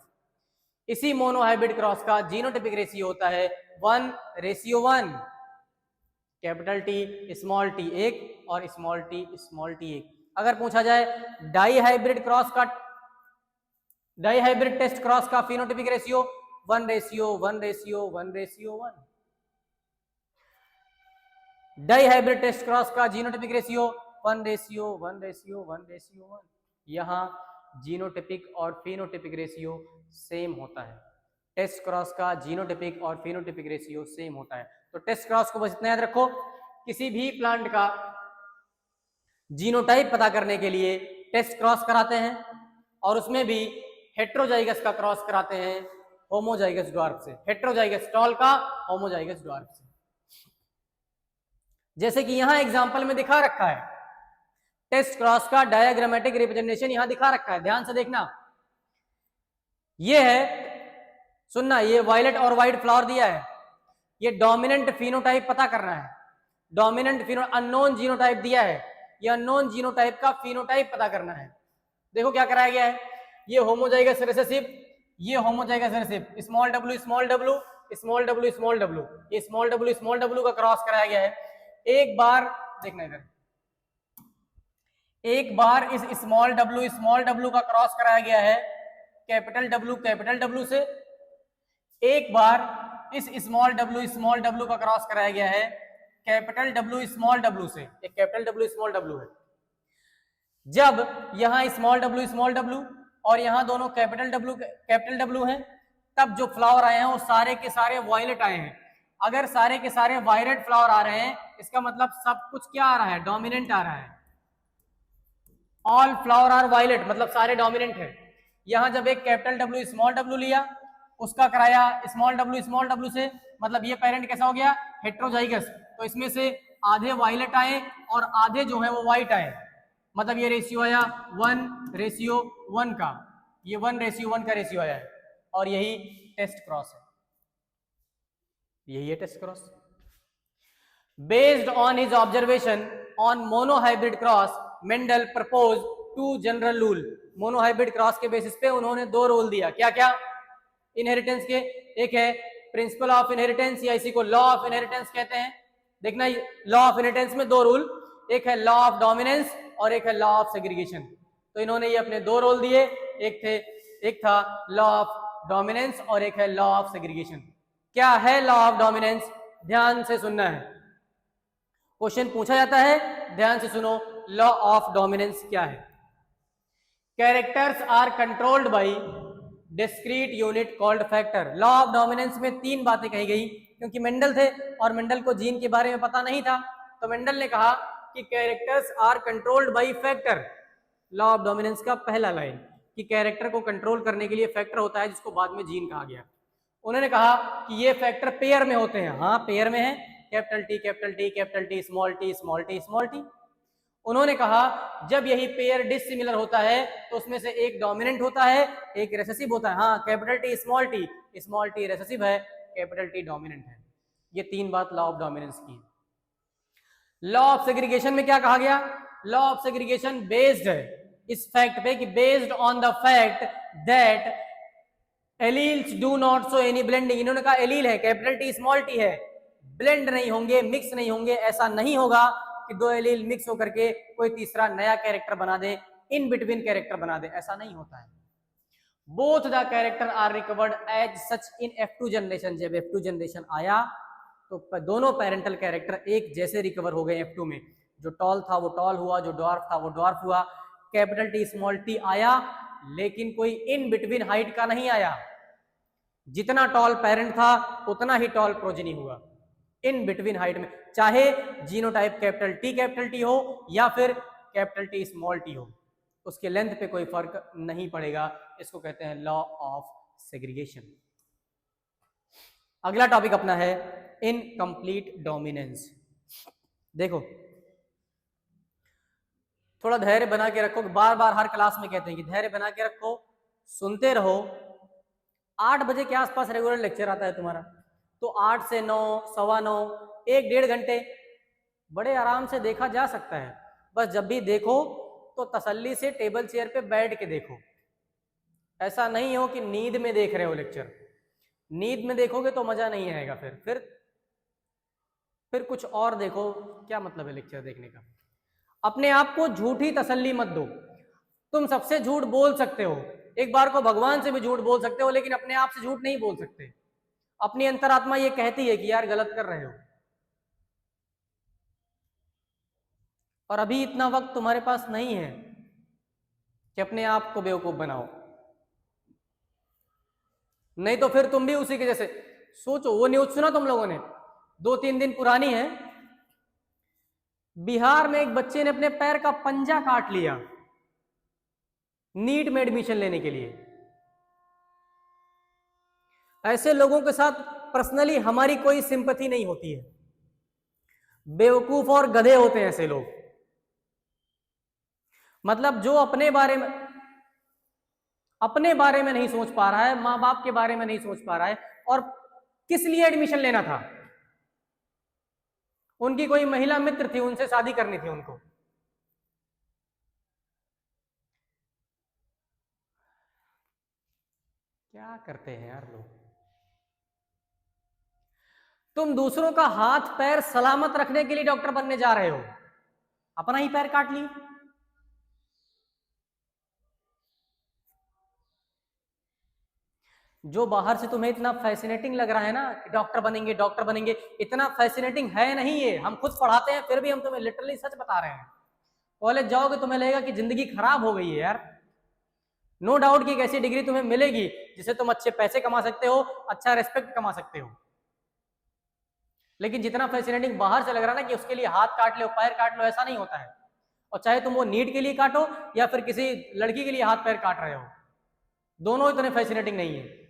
इसी मोनो हाइब्रिड क्रॉस का जीनोटाइपिक रेशियो होता है 1:1, कैपिटल टी स्मॉल टी 1 और स्मॉल टी 1। अगर पूछा जाए डाई हाइब्रिड टेस्ट क्रॉस का phenotypic ratio 1:1:1:1:1। Dihybrid test cross का जीनोटिपिक रेशियो 1:1:1:1:1। यहाँ जीनोटिपिक और फिनोटिपिक रेशियो सेम होता है। टेस्ट क्रॉस का जीनोटिपिक और फिनोटिपिक रेशियो सेम होता है। तो टेस्ट क्रॉस को बस इतना याद रखो, किसी भी प्लांट का जीनोटाइप पता करने के लिए टेस्ट क्रॉस कराते हैं और उसमें भी हेट्रोजाइगस का क्रॉस कराते हैं होमोजाइगस ड्वार्फ से, हेट्रोजाइगस टॉल का होमोजाइगस ड्वार्फ से। जैसे कि यहां एग्जांपल में दिखा रखा है, टेस्ट क्रॉस का डायग्रामेटिक रिप्रेजेंटेशन यहां दिखा रखा है, ध्यान से देखना। ये है, सुनना, ये वायलेट और व्हाइट फ्लावर दिया है, ये डोमिनेंट फिनोटाइप पता करना है। डोमिनेंट फिनो अननोन जीनोटाइप दिया है, ये अननोन जीनोटाइप का फिनोटाइप पता करना है। देखो क्या कराया गया है, ये होमोजाइगस रिसेसिव, ये homozygous recessive, small W small W small W small W, ये स्मॉल डब्ल्यू का क्रॉस कराया गया है। एक बार देखना इधर, एक बार इस स्मॉल डब्ल्यू का क्रॉस कराया गया है कैपिटल डब्ल्यू से, एक बार इस स्मॉल डब्ल्यू का क्रॉस कराया गया है कैपिटल डब्ल्यू स्मॉल डब्ल्यू से, एक कैपिटल डब्ल्यू स्मॉल डब्ल्यू है। जब यहां स्मॉल डब्ल्यू और यहां दोनों कैपिटल डब्ल्यू हैं, तब जो फ्लावर आए हैं वो सारे के सारे वायलेट आए हैं। अगर सारे के सारे वायलेट फ्लावर आ रहे हैं, इसका मतलब सब कुछ क्या आ रहा है, डोमिनेंट आ रहा है। ऑल फ्लावर आर वायलेट, मतलब सारे डोमिनेंट है। यहां जब एक कैपिटल डब्ल्यू स्मॉल डब्ल्यू लिया, उसका कराया स्मॉल डब्ल्यू से, मतलब ये पेरेंट कैसा हो गया, हेट्रोजाइगस। तो इसमें से आधे वायलेट आए और आधे जो है वो व्हाइट आए, मतलब ये रेशियो आया 1:1 का, ये 1:1 का रेशियो आया है। और यही टेस्ट क्रॉस है, यही है test cross. Based on his observation on monohybrid cross, Mendel propose 2 general rule. Monohybrid cross के बेसिस पे उन्होंने 2 रूल दिया, क्या क्या, इनहेरिटेंस के। एक है प्रिंसिपल ऑफ इनहेरिटेंस, या इसी को लॉ ऑफ इनहेरिटेंस कहते हैं। देखना, लॉ ऑफ इनहेरिटेंस में 2 रूल, एक है लॉ ऑफ डोमिनेंस और एक है लॉ ऑफ सेग्रीगेशन। तो इन्होंने ये अपने 2 रोल दिए, एक था लॉ ऑफ डोमिनेंस और एक है लॉ ऑफ सेग्रीगेशन। क्या है लॉ ऑफ डोमिनेंस, ध्यान से सुनना है, क्वेश्चन पूछा जाता है, ध्यान से सुनो। लॉ ऑफ डोमिनेंस क्या है, characters are controlled by discrete unit called factor. Law of dominance में 3 बातें कही गई, क्योंकि मेंडल थे और मेंडल को जीन के बारे में पता नहीं था, तो मेंडल ने कहा कि characters are controlled by factor. Law of dominance का पहला लाइन कि कैरेक्टर को कंट्रोल करने के लिए फैक्टर होता है, जिसको बाद में जीन कहा गया। उन्होंने कहा कि ये फैक्टर पेयर में होते हैं, हाँ पेयर में है, capital T capital T capital T small T small T small T. उन्होंने कहा जब यही पेयर डिसिमिलर होता है तो उसमें से एक डोमिनेंट होता है, एक रेसेसिव होता है। हाँ, capital T small T recessive है, कैपिटल टी डोमिनेंट है। ये 3 बात लॉ ऑफ डोमिनेंस की। लॉ ऑफ सेग्रीगेशन में क्या कहा गया, लॉ ऑफ सेग्रीगेशन बेस्ड है इस फैक्ट पे कि based on the fact that alleles do not show any blending. इन्होंने कहा एलील है, कैपिटल टी स्मॉल टी है, ब्लेंड नहीं होंगे, मिक्स नहीं होंगे। ऐसा नहीं होगा कि 2 एलील मिक्स होकर के कोई तीसरा नया कैरेक्टर बना दे, इन बिटवीन कैरेक्टर बना दे, ऐसा नहीं होता है। Both the character are recovered as such in F2 generation. जब F2 जनरेशन आया तो दोनों पेरेंटल कैरेक्टर एक जैसे रिकवर हो गए F2 में। जो टॉल था वो टॉल हुआ, जो ड्वार्फ था वो ड्वार्फ हुआ। कैपिटल टी स्मॉल टी आया, लेकिन कोई इन बिटवीन हाइट का नहीं आया। जितना टॉल पेरेंट था उतना ही टॉल प्रोजेनी हुआ इन बिटवीन हाइट में, चाहे जीनोटाइप कैपिटल टी हो या फिर कैपिटल टी स्मॉल टी हो, उसके लेंथ पे कोई फर्क नहीं पड़ेगा। इसको कहते हैं लॉ ऑफ सेग्रीगेशन। अगला टॉपिक अपना है इनकम्प्लीट डोमिनेंस। देखो, थोड़ा धैर्य बना के रखो, बार बार हर क्लास में कहते हैं कि धैर्य बना के रखो, सुनते रहो। 8 बजे के आसपास रेगुलर लेक्चर आता है तुम्हारा, तो 8 से 9, 9:15, 1-1.5 घंटे बड़े आराम से देखा जा सकता है। बस जब भी देखो तो तसल्ली से टेबल चेयर पे बैठ के देखो। ऐसा नहीं हो कि नींद में देख रहे हो लेक्चर। नींद में देखोगे तो मजा नहीं आएगा, फिर कुछ और देखो। क्या मतलब है लेक्चर देखने का? अपने आप को झूठी तसल्ली मत दो। तुम सबसे झूठ बोल सकते हो, एक बार को भगवान से भी झूठ बोल सकते हो, लेकिन अपने आप से झूठ नहीं बोल सकते। अपनी अंतरात्मा ये कहती है कि यार गलत कर रहे हो। और अभी इतना वक्त तुम्हारे पास नहीं है कि अपने आप को बेवकूफ बनाओ, नहीं तो फिर तुम भी उसी के जैसे सोचो। वो न्यूज सुना तुम लोगों ने, 2-3 दिन पुरानी है, बिहार में एक बच्चे ने अपने पैर का पंजा काट लिया नीट में एडमिशन लेने के लिए। ऐसे लोगों के साथ पर्सनली हमारी कोई सिंपैथी नहीं होती है, बेवकूफ और गधे होते हैं ऐसे लोग। मतलब जो अपने बारे में नहीं सोच पा रहा है, मां बाप के बारे में नहीं सोच पा रहा है, और किस लिए एडमिशन लेना था, उनकी कोई महिला मित्र थी, उनसे शादी करनी थी उनको। क्या करते हैं यार लोग। तुम दूसरों का हाथ पैर सलामत रखने के लिए डॉक्टर बनने जा रहे हो, अपना ही पैर काट लिए। जो बाहर से तुम्हें इतना फैसिनेटिंग लग रहा है ना कि डॉक्टर बनेंगे डॉक्टर बनेंगे, इतना फैसिनेटिंग है नहीं ये। हम खुद पढ़ाते हैं फिर भी हम तुम्हें लिटरली सच बता रहे हैं। कॉलेज जाओगे तुम्हें लगेगा कि जिंदगी खराब हो गई है यार। नो डाउट कि एक ऐसी डिग्री तुम्हें मिलेगी जिससे तुम अच्छे पैसे कमा सकते हो, अच्छा रेस्पेक्ट कमा सकते हो, लेकिन जितना फैसिनेटिंग बाहर से लग रहा है ना कि उसके लिए हाथ काट लो पैर काट लो, ऐसा नहीं होता है। और चाहे तुम वो नीट के लिए काटो या फिर किसी लड़की के लिए हाथ पैर काट रहे हो, दोनों इतने फैसिनेटिंग नहीं है।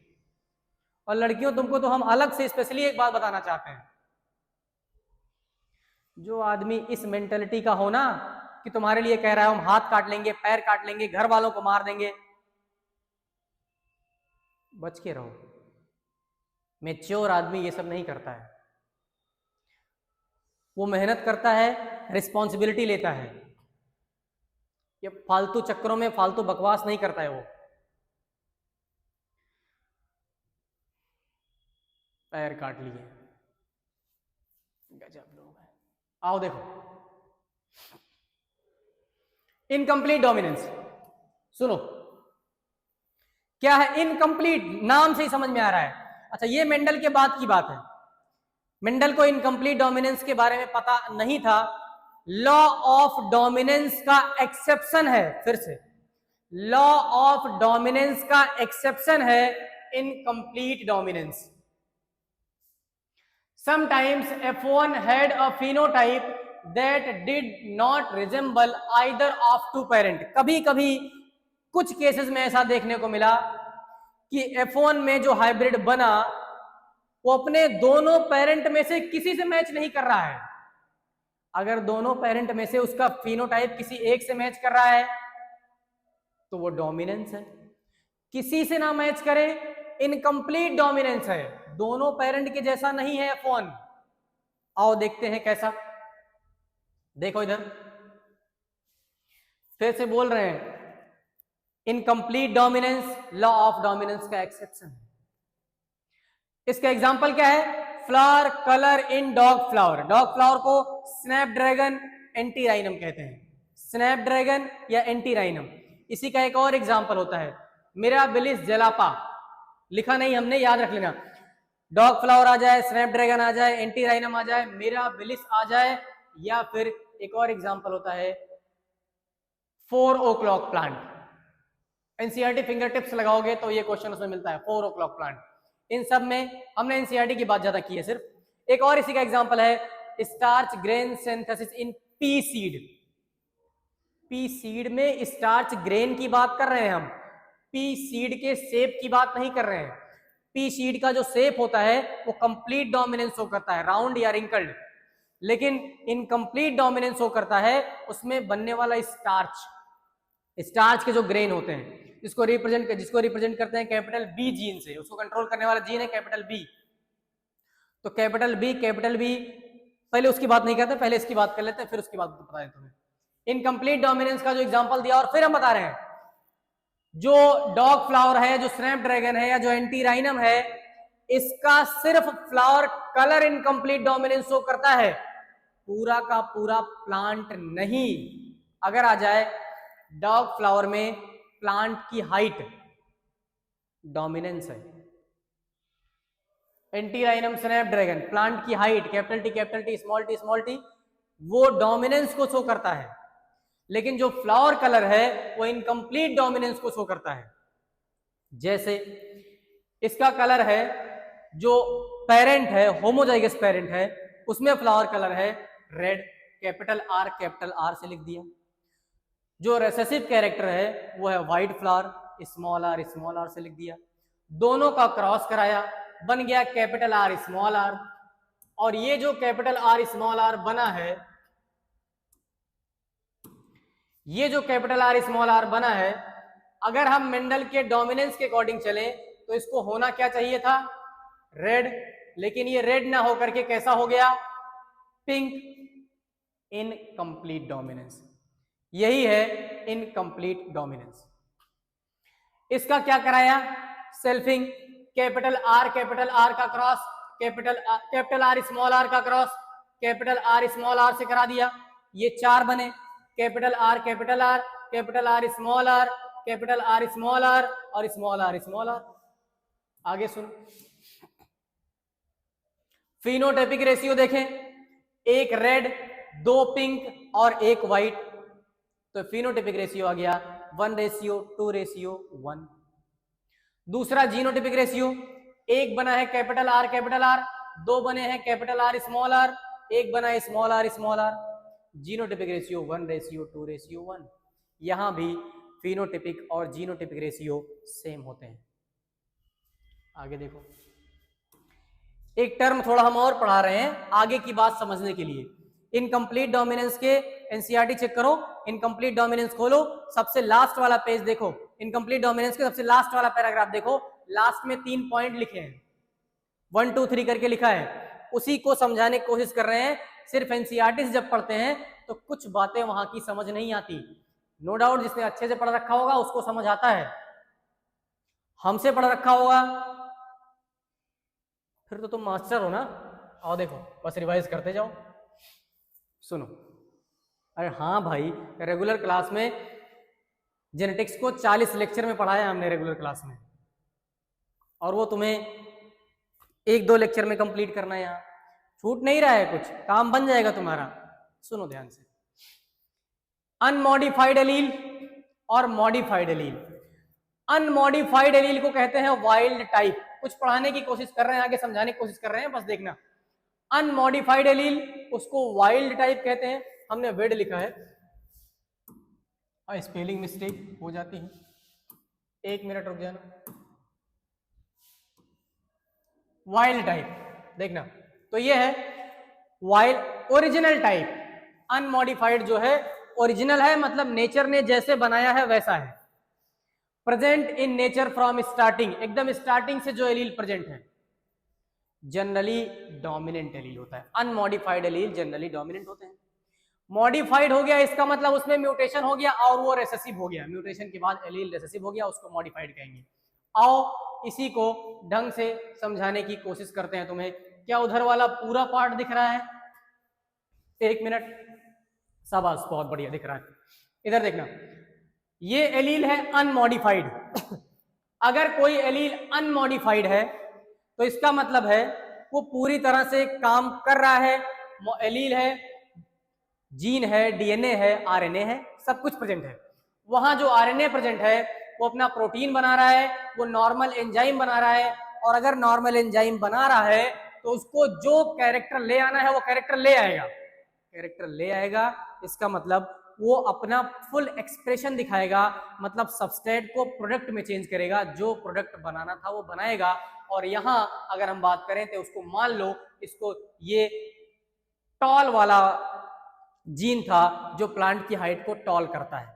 और लड़कियों तुमको तो हम अलग से स्पेशली एक बात बताना चाहते हैं, जो आदमी इस मेंटेलिटी का हो ना कि तुम्हारे लिए कह रहा है हम हाथ काट लेंगे पैर काट लेंगे घर वालों को मार देंगे, बच के रहो। मैच्योर आदमी ये सब नहीं करता है, वो मेहनत करता है, रिस्पॉन्सिबिलिटी लेता है, ये फालतू चक्करों में फालतू बकवास नहीं करता है वो। पैर काट लिए, गजब लोग हैं। आओ देखो, इनकम्प्लीट डोमिनेंस सुनो क्या है। इनकम्प्लीट नाम से ही समझ में आ रहा है। अच्छा, ये मेंडल के बाद की बात है, मेंडल को इनकम्प्लीट डोमिनेंस के बारे में पता नहीं था। लॉ ऑफ डोमिनेंस का एक्सेप्शन है, फिर से लॉ ऑफ डोमिनेंस का एक्सेप्शन है incomplete dominance. Sometimes F1 had a phenotype that did not resemble either of two parent। कभी कभी कुछ केसेस में ऐसा देखने को मिला कि F1 में जो हाइब्रिड बना वो अपने दोनों पेरेंट में से किसी से मैच नहीं कर रहा है। अगर दोनों पेरेंट में से उसका फिनोटाइप किसी एक से मैच कर रहा है तो वो डोमिनेंस है, किसी से ना मैच करे इनकम्प्लीट डोमिनेंस है, दोनों पेरेंट के जैसा नहीं है F1। आओ देखते हैं कैसा। देखो इधर फिर से बोल रहे हैं, incomplete dominance law of dominance का एक्सेप्शन है। इसका एग्जांपल क्या है, flower colour in dog flower. Dog flower को स्नैपड्रैगन एंटीराइनम कहते हैं, स्नैपड्रैगन या एंटीराइनम। इसी का एक और एग्जांपल होता है मिराबिलिस जलापा, लिखा नहीं हमने, याद रख लेना। डॉग फ्लावर आ जाए, स्नैपड्रैगन आ जाए, एंटीराइनम आ जाए, मिराबिलिस आ जाए, या फिर एक और एग्जांपल होता है 4 o'clock plant. NCERT finger tips लगाओगे तो ये क्वेश्चन उसमें मिलता है, 4 o'clock प्लांट। इन सब में हमने एनसीईआरटी की बात ज्यादा की है सिर्फ। एक और इसी का एग्जांपल है starch grain synthesis in P seed. P seed में स्टार्च ग्रेन की बात कर रहे हैं हम, पी सीड के शेप की बात नहीं कर रहे हैं। पी सीड का जो शेप होता है वो कंप्लीट डोमिनेंस शो करता है, राउंड या रिंकल्ड, लेकिन इनकम्प्लीट डोमिनेंस शो करता है उसमें बनने वाला स्टार्च, स्टार्च के जो ग्रेन होते हैं जिसको रिप्रेजेंट करते हैं कैपिटल बी जीन से, उसको कंट्रोल करने वाला जीन है कैपिटल बी। तो कैपिटल बी पहले उसकी बात नहीं करते, पहले इसकी बात कर लेते हैं, फिर उसकी बात बता दें तुम्हें। इनकम्प्लीट डोमिनेंस का जो एग्जांपल दिया, और फिर हम बता रहे हैं जो डॉग फ्लावर है, जो स्नैपड्रैगन है या जो एंटीराइनम है, इसका सिर्फ flower colour incomplete dominance show करता है, पूरा का पूरा प्लांट नहीं। अगर आ जाए डॉग फ्लावर में प्लांट की हाइट डोमिनेंस है, एंटीराइनम स्नैपड्रैगन प्लांट की height capital T small T वो डोमिनेंस को शो करता है, लेकिन जो फ्लावर कलर है वो इनकम्प्लीट डोमिनेंस को शो करता है। जैसे इसका कलर है, जो पेरेंट है, होमोजाइगस पेरेंट है, उसमें फ्लावर कलर है रेड, कैपिटल आर से लिख दिया। जो रेसेसिव कैरेक्टर है वो है व्हाइट फ्लावर, स्मॉल आर से लिख दिया। दोनों का क्रॉस कराया, बन गया कैपिटल आर स्मॉल आर। और ये जो कैपिटल आर स्मॉल आर बना है, ये जो कैपिटल आर स्मॉल आर बना है, अगर हम मेंडल के डोमिनेंस के अकॉर्डिंग चलें तो इसको होना क्या चाहिए था, रेड, लेकिन ये रेड ना होकर के कैसा हो गया, पिंक, इनकम्प्लीट डोमिनेंस। यही है इनकम्प्लीट डोमिनेंस। इसका क्या कराया, सेल्फिंग, कैपिटल आर का cross, capital R small r का cross capital R small r से करा दिया। ये चार बने, capital R capital R, capital R small are, capital R small r और स्मॉल आर स्मॉल आर। आगे सुनो, फिनोटाइपिक रेशियो देखें, एक रेड, दो पिंक और एक व्हाइट, तो फिनोटाइपिक रेशियो आ गया 1:2:1। दूसरा जीनोटाइपिक रेशियो, एक बना है कैपिटल आर, दो बने हैं कैपिटल आर स्मॉल आर, एक बना है स्मॉल आर, जीनोटाइपिक रेशियो 1:2:1। यहां भी फिनोटाइपिक और जीनोटाइपिक रेशियो सेम होते हैं। आगे देखो, एक टर्म थोड़ा हम और पढ़ा रहे हैं आगे की बात समझने के लिए। इनकम्प्लीट डोमिनेंस के एनसीईआरटी चेक करो, इनकम्प्लीट डोमिनेंस खोलो, सबसे लास्ट वाला पेज देखो, इनकम्प्लीट डोमिनेंस के सबसे लास्ट वाला पैराग्राफ देखो, लास्ट में 3 पॉइंट लिखे हैं, 1 2 3 करके लिखा है, उसी को समझाने की कोशिश कर रहे हैं। सिर्फ एनसीईआरटी से जब पढ़ते हैं तो कुछ बातें वहां की समझ नहीं आती। नो डाउट जिसने अच्छे से पढ़ रखा होगा उसको समझ आता है, हमसे पढ़ रखा होगा फिर तो तुम मास्टर हो ना। आओ देखो, बस रिवाइज करते जाओ। सुनो, अरे हाँ भाई, रेगुलर क्लास में जेनेटिक्स को 40 लेक्चर में पढ़ाया हमने रेगुलर क्लास में, और वो तुम्हें 1-2 लेक्चर में कंप्लीट करना है। यहाँ छूट नहीं रहा है, कुछ काम बन जाएगा तुम्हारा। सुनो ध्यान से, अनमॉडिफाइड एलील और मॉडिफाइड एलील। अनमॉडिफाइड एलील को कहते हैं वाइल्ड टाइप। कुछ पढ़ाने की कोशिश कर रहे हैं, आगे समझाने की कोशिश कर रहे हैं, बस देखना। अनमॉडिफाइड एलील उसको वाइल्ड टाइप कहते हैं। हमने वेड लिखा है, स्पेलिंग मिस्टेक हो जाती है, 1 मिनट रुक जाना। वाइल्ड टाइप देखना, तो ये है वाइल्ड। ओरिजिनल टाइप, अनमॉडिफाइड जो है ओरिजिनल है, मतलब नेचर ने जैसे बनाया है वैसा है। Present in nature from starting, एकदम स्टार्टिंग से जो एलील प्रेजेंट है, जनरली डोमिनेंट एलील होता है। अनमॉडिफाइड एलील जनरली डोमिनेंट होते हैं। मॉडिफाइड हो गया इसका मतलब उसमें म्यूटेशन हो गया और वो रेसेसिव हो गया, म्यूटेशन के बाद एलील रेसेसिव हो गया, उसको मॉडिफाइड कहेंगे। आओ इसी को ढंग से समझाने की कोशिश करते हैं तुम्हें। क्या उधर वाला पूरा पार्ट दिख रहा है? 1 मिनट, शाबाश, बहुत बढ़िया दिख रहा है। इधर देखना, ये एलील है अनमॉडिफाइड। अगर कोई एलील अनमॉडिफाइड है तो इसका मतलब है वो पूरी तरह से काम कर रहा है। एलील है, जीन है, डीएनए है, आरएनए है, सब कुछ प्रेजेंट है। वहां जो आरएनए प्रेजेंट है वो अपना प्रोटीन बना रहा है, वो नॉर्मल एंजाइम बना रहा है, और अगर नॉर्मल एंजाइम बना रहा है तो उसको जो कैरेक्टर ले आना है वो कैरेक्टर ले आएगा, कैरेक्टर ले आएगा। इसका मतलब वो अपना फुल एक्सप्रेशन दिखाएगा, मतलब सबस्ट्रेट को प्रोडक्ट में चेंज करेगा, जो प्रोडक्ट बनाना था वो बनाएगा। और यहां अगर हम बात करें तो उसको मान लो इसको ये टॉल वाला जीन था जो प्लांट की हाइट को टॉल करता है,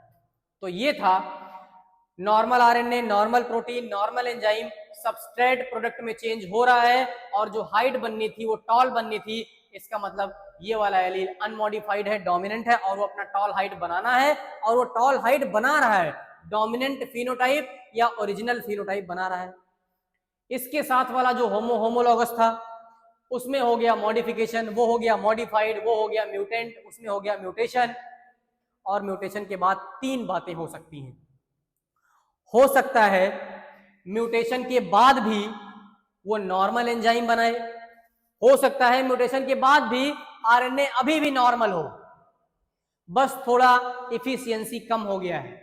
तो ये था normal RNA, normal protein, normal enzyme, substrate product में चेंज हो रहा है और जो हाइट बननी थी वो टॉल बननी थी। इसका मतलब ये वाला एलील अनमॉडिफाइड है, डोमिनेंट है, और वो अपना टॉल हाइट बनाना है, और वो टॉल हाइट बना रहा है, डोमिनेंट फिनोटाइप या ओरिजिनल फिनोटाइप बना रहा है। इसके साथ वाला जो होमोलॉगस था उसमें हो गया मॉडिफिकेशन, वो हो गया मॉडिफाइड, वो हो गया म्यूटेंट, उसमें हो गया म्यूटेशन। और म्यूटेशन के बाद 3 बातें हो सकती हैं। हो सकता है म्यूटेशन के बाद भी वो नॉर्मल एंजाइम बनाए, हो सकता है म्यूटेशन के बाद भी आरएनए अभी भी नॉर्मल हो, बस थोड़ा इफिशियंसी कम हो गया है,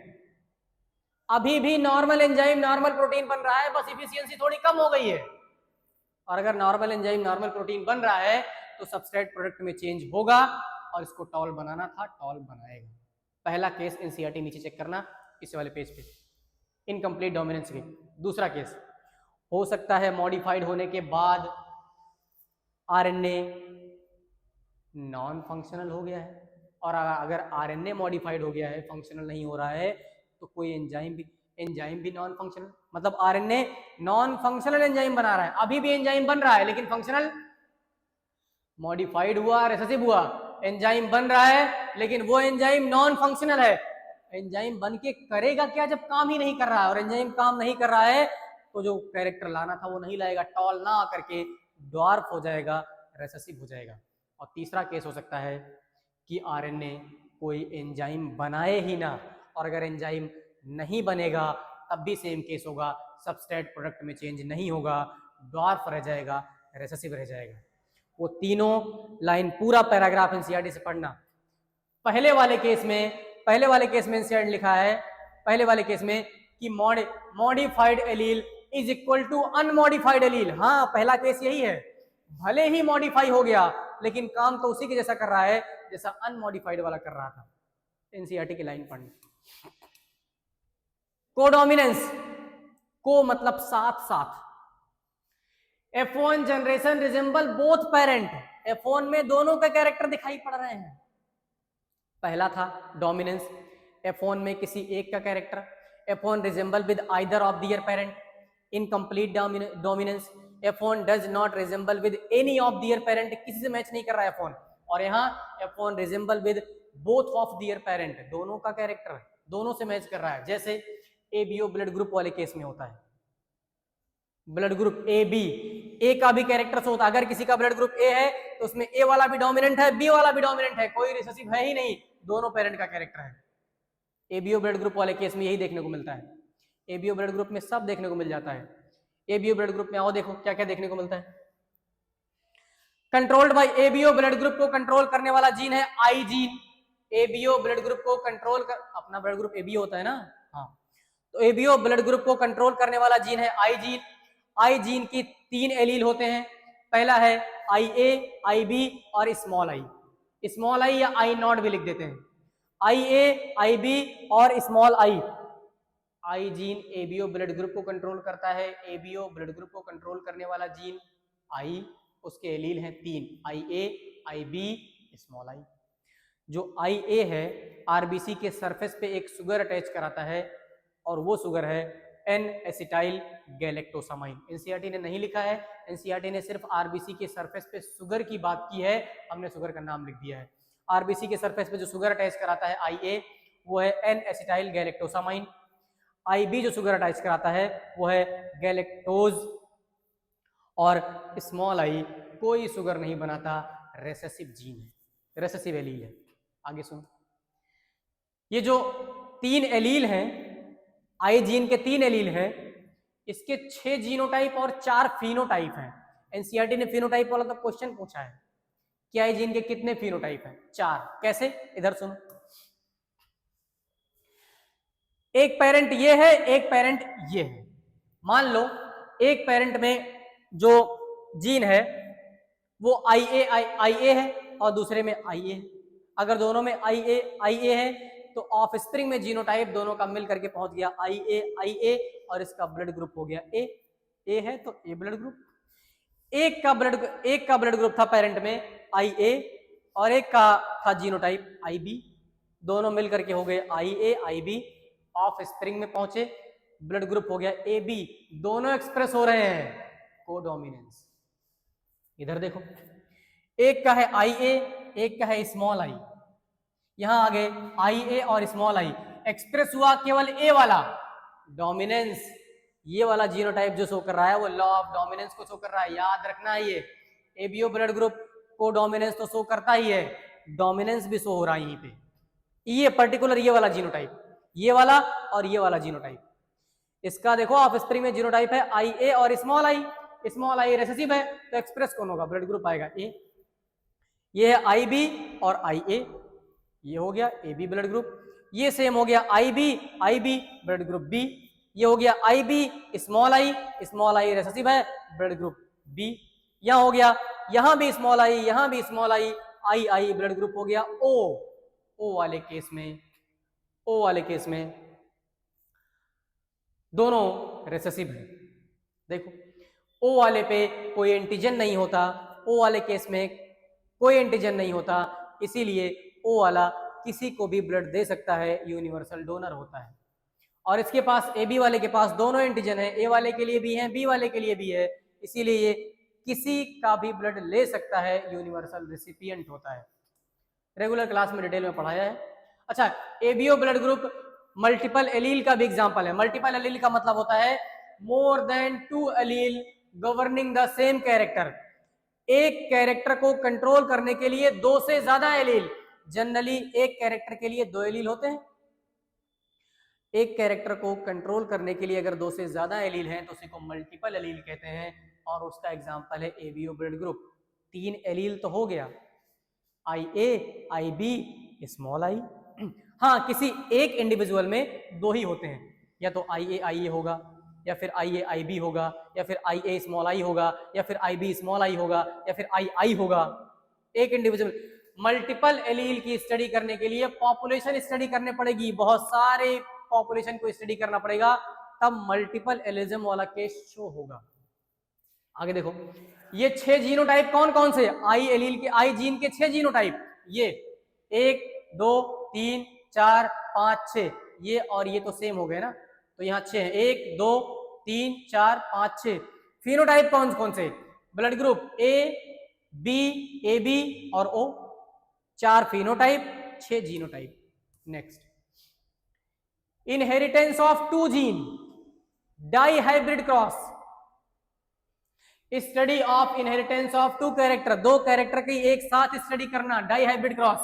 अभी भी नॉर्मल एंजाइम नॉर्मल प्रोटीन बन रहा है, बस इफिशियंसी थोड़ी कम हो गई है। और अगर नॉर्मल एंजाइम नॉर्मल प्रोटीन बन रहा है तो सबस्ट्रेट प्रोडक्ट में चेंज होगा और इसको टॉल बनाना था, टॉल बनाएगा। पहला केस एनसीईआरटी नीचे चेक करना इस वाले पेज पे, इनकम्प्लीट डोमिनेंस के। दूसरा केस हो सकता है मॉडिफाइड होने के बाद आरएनए नॉन फंक्शनल हो गया है, और अगर आरएनए मॉडिफाइड हो गया है, फंक्शनल नहीं हो रहा है, तो कोई एंजाइम भी नॉन फंक्शनल, मतलब आरएनए नॉन फंक्शनल एंजाइम बना रहा है, अभी भी एंजाइम बन रहा है लेकिन फंक्शनल, मॉडिफाइड हुआ, रेसेसिव हुआ, एंजाइम बन रहा है लेकिन वो एंजाइम नॉन फंक्शनल है। एंजाइम बन के करेगा क्या जब काम ही नहीं कर रहा है, और एंजाइम काम नहीं कर रहा है तो जो कैरेक्टर लाना था वो नहीं लाएगा, टॉल ना करके ड्वार्फ हो जाएगा, रेसेसिव हो जाएगा। और तीसरा केस हो सकता है कि आरएनए कोई एंजाइम बनाए ही ना, और अगर एंजाइम नहीं बनेगा तब भी सेम केस होगा, सबस्ट्रेट प्रोडक्ट में चेंज नहीं होगा, ड्वार्फ रह जाएगा, रेसेसिव रह जाएगा। वो तीनों लाइन पूरा पैराग्राफ एनसीईआरटी से पढ़ना। पहले वाले केस में एनसीईआरटी लिखा है, पहले वाले केस में कि modified allele is equal to unmodified allele. हाँ, पहला केस यही है, भले ही मॉडिफाई हो गया लेकिन काम तो उसी के जैसा कर रहा है जैसा अनमॉडिफाइड वाला कर रहा था। एनसीईआरटी की लाइन पढ़नी। कोडोमिनेंस, को मतलब साथ साथ, F1 generation resemble both parent, F1 में दोनों का कैरेक्टर दिखाई पड़ रहे हैं। पहला था डोमिनेंस, F1 में किसी एक का character, F1 resemble with either of their parent. Incomplete dominance, F1 does not resemble with any of their parent, किसी से मैच नहीं कर रहा है F1। और यहाँ F1 resemble with both of their parent, दोनों का कैरेक्टर दोनों से मैच कर रहा है, जैसे एबीओ ब्लड ग्रुप वाले केस में होता है। ब्लड ग्रुप ए बी, ए का भी कैरेक्टर होता है, अगर किसी का ब्लड ग्रुप ए है तो उसमें ए वाला भी डोमिनेंट है, बी वाला भी डोमिनेंट है, कोई रिसेसिव है ही नहीं, दोनों पेरेंट का कैरेक्टर है। एबीओ ब्लड ग्रुप वाले केस में यही देखने को मिलता है। एबीओ ब्लड ग्रुप में सब देखने को मिल जाता है। एबीओ ब्लड ग्रुप में आओ, देखो क्या क्या देखने को मिलता है। Controlled by ABO blood group को कंट्रोल करने वाला जीन है आई जीन। एबीओ ब्लड ग्रुप को कंट्रोल कर, अपना ब्लड ग्रुप एबीओ होता है ना, हाँ, तो एबीओ ब्लड ग्रुप को कंट्रोल करने वाला जीन है आई जीन। आई जीन की 3 एलील होते हैं, पहला है आई ए, आई बी और स्मॉल आई। स्मॉल आई या आई नॉट भी लिख देते हैं, आई ए, आई बी और small I. I gene ABO blood group को कंट्रोल करता है, एबीओ ब्लड ग्रुप को कंट्रोल करने वाला जीन आई, उसके एलील हैं 3, आई ए, आई बी, स्मॉल आई। जो आई ए है आरबीसी के सरफेस पे एक शुगर अटैच कराता है और वो शुगर है एन एसिटाइल गैलेक्टोसामाइन। एनसीईआरटी ने नहीं लिखा है, एनसीईआरटी ने सिर्फ आरबीसी के सरफेस पे शुगर की बात की है, हमने शुगर का नाम लिख दिया है। आरबीसी के सरफेस पे जो शुगर अटैच कराता है आई ए, वो है एन एसिटाइल गैलेक्टोसामाइन। आई बी जो शुगर अटैच कराता है वो है गैलेक्टोज, और स्मॉल आई कोई शुगर नहीं बनाता, रेसेसिव जीन है, रेसेसिव एलील है। आगे सुनो, ये जो 3 एलील हैं, आई जीन के 3 एलील हैं, इसके 6 जीनोटाइप और 4 फिनोटाइप हैं। एनसीईआरटी ने फिनोटाइप वाला तो क्वेश्चन पूछा है कि आई जीन के कितने फिनोटाइप हैं? 4। कैसे? इधर सुनो, एक पेरेंट ये है, एक पेरेंट ये है। मान लो एक पेरेंट में जो जीन है वो आई ए है और दूसरे में आई ए है। अगर दोनों में आई ए है तो ऑफ स्प्रिंग में जीनोटाइप दोनों का मिल करके पहुंच गया आई ए, और इसका ब्लड ग्रुप हो गया ए है तो ए ब्लड ग्रुप। एक का ब्लड ग्रुप था पेरेंट में आई ए और एक का था जीनोटाइप आई बी, दोनों मिल करके हो गए आई ए आई बी, ऑफ स्प्रिंग में पहुंचे, ब्लड ग्रुप हो गया ए बी, दोनों एक्सप्रेस हो रहे हैं, कोडोमिनेंस। इधर देखो, एक का है आई ए, एक का है स्मॉल आई, यहां आ गए आई ए और स्मॉल आई, एक्सप्रेस हुआ केवल ए वाला, डोमिनेंस। ये वाला जीनोटाइप जो शो कर रहा है वो लॉ ऑफ डोमिनेंस को शो कर रहा है, याद रखना है। ये एबीओ ब्लड ग्रुप को डोमिनेंस तो शो करता ही है, डोमिनेंस भी शो हो रहा है यहीं पे। ये पर्टिकुलर ये वाला जीनोटाइप, ये वाला और ये वाला जीनोटाइप, इसका देखो ऑफ स्प्रिंग में जीनोटाइप है आई ए और स्मॉल आई रेसेसिव है तो एक्सप्रेस कौन होगा? ब्लड ग्रुप आएगा ए। ये है आई बी और आई ए, ये हो गया ए बी ब्लड ग्रुप। ये सेम हो गया आई बी ब्लड ग्रुप बी। ये हो गया आई बी स्मॉल आई रेसेसिव है ब्लड ग्रुप बी। यहां हो गया, यहां भी स्मॉल आई, यहां भी स्मॉल आई ब्लड ग्रुप हो गया ओ वाले केस में दोनों रेसेसिव है। देखो ओ वाले पे कोई एंटीजन नहीं होता, ओ वाले केस में कोई एंटीजन नहीं होता, इसीलिए ओ वाला किसी को भी ब्लड दे सकता है, यूनिवर्सल डोनर होता है। और इसके पास ए बी वाले के पास दोनों एंटीजन है, ए वाले के लिए भी है, बी वाले के लिए भी है, इसीलिए ये किसी का भी ब्लड ले सकता है, यूनिवर्सल रेसिपिएंट होता है। रेगुलर क्लास में डिटेल में पढ़ाया है। अच्छा, ABO blood group multiple allele का भी एग्जांपल है। मल्टीपल एलील का मतलब होता है more than 2 allele governing the same character. एक कैरेक्टर को कंट्रोल करने के लिए 2 से ज्यादा एलील, जनरली एक कैरेक्टर के लिए 2 एलील होते हैं। एक कैरेक्टर को कंट्रोल करने के लिए अगर 2 से ज्यादा एलील हैं तो उसी को मल्टीपल एलील कहते हैं, और उसका एग्जांपल है एबीओ ब्लड ग्रुप। 3 एलील तो हो गया, आई ए, आई बी, स्मॉल आई। हाँ, किसी एक इंडिविजुअल में 2 ही होते हैं, या तो आई ए होगा, या फिर आई ए आई बी होगा, या फिर आई ए स्मॉल आई होगा, या फिर आई बी स्मॉल आई होगा, या फिर आई होगा। एक इंडिविजुअल। मल्टीपल एलील की स्टडी करने के लिए पॉपुलेशन स्टडी करनी पड़ेगी, बहुत सारे पॉपुलेशन को स्टडी करना पड़ेगा, तब मल्टीपल एलिज्म वाला केस शो होगा। आगे देखो, ये 6 जीनोटाइप कौन कौन से? आई एलील के, आई जीन के 6 जीनोटाइप, ये 1 2 3 4 5 6, ये और ये तो सेम हो गए ना, तो यहाँ 6 है, 1 2 3 4 5 6। फिनोटाइप कौन कौन से? ब्लड ग्रुप ए बी और O, 4 phenotype, 6 genotype. Next, inheritance of 2 gene, dihybrid cross. Study of inheritance of 2 character, 2 character की एक साथ स्टडी करना, डाई हाइब्रिड क्रॉस।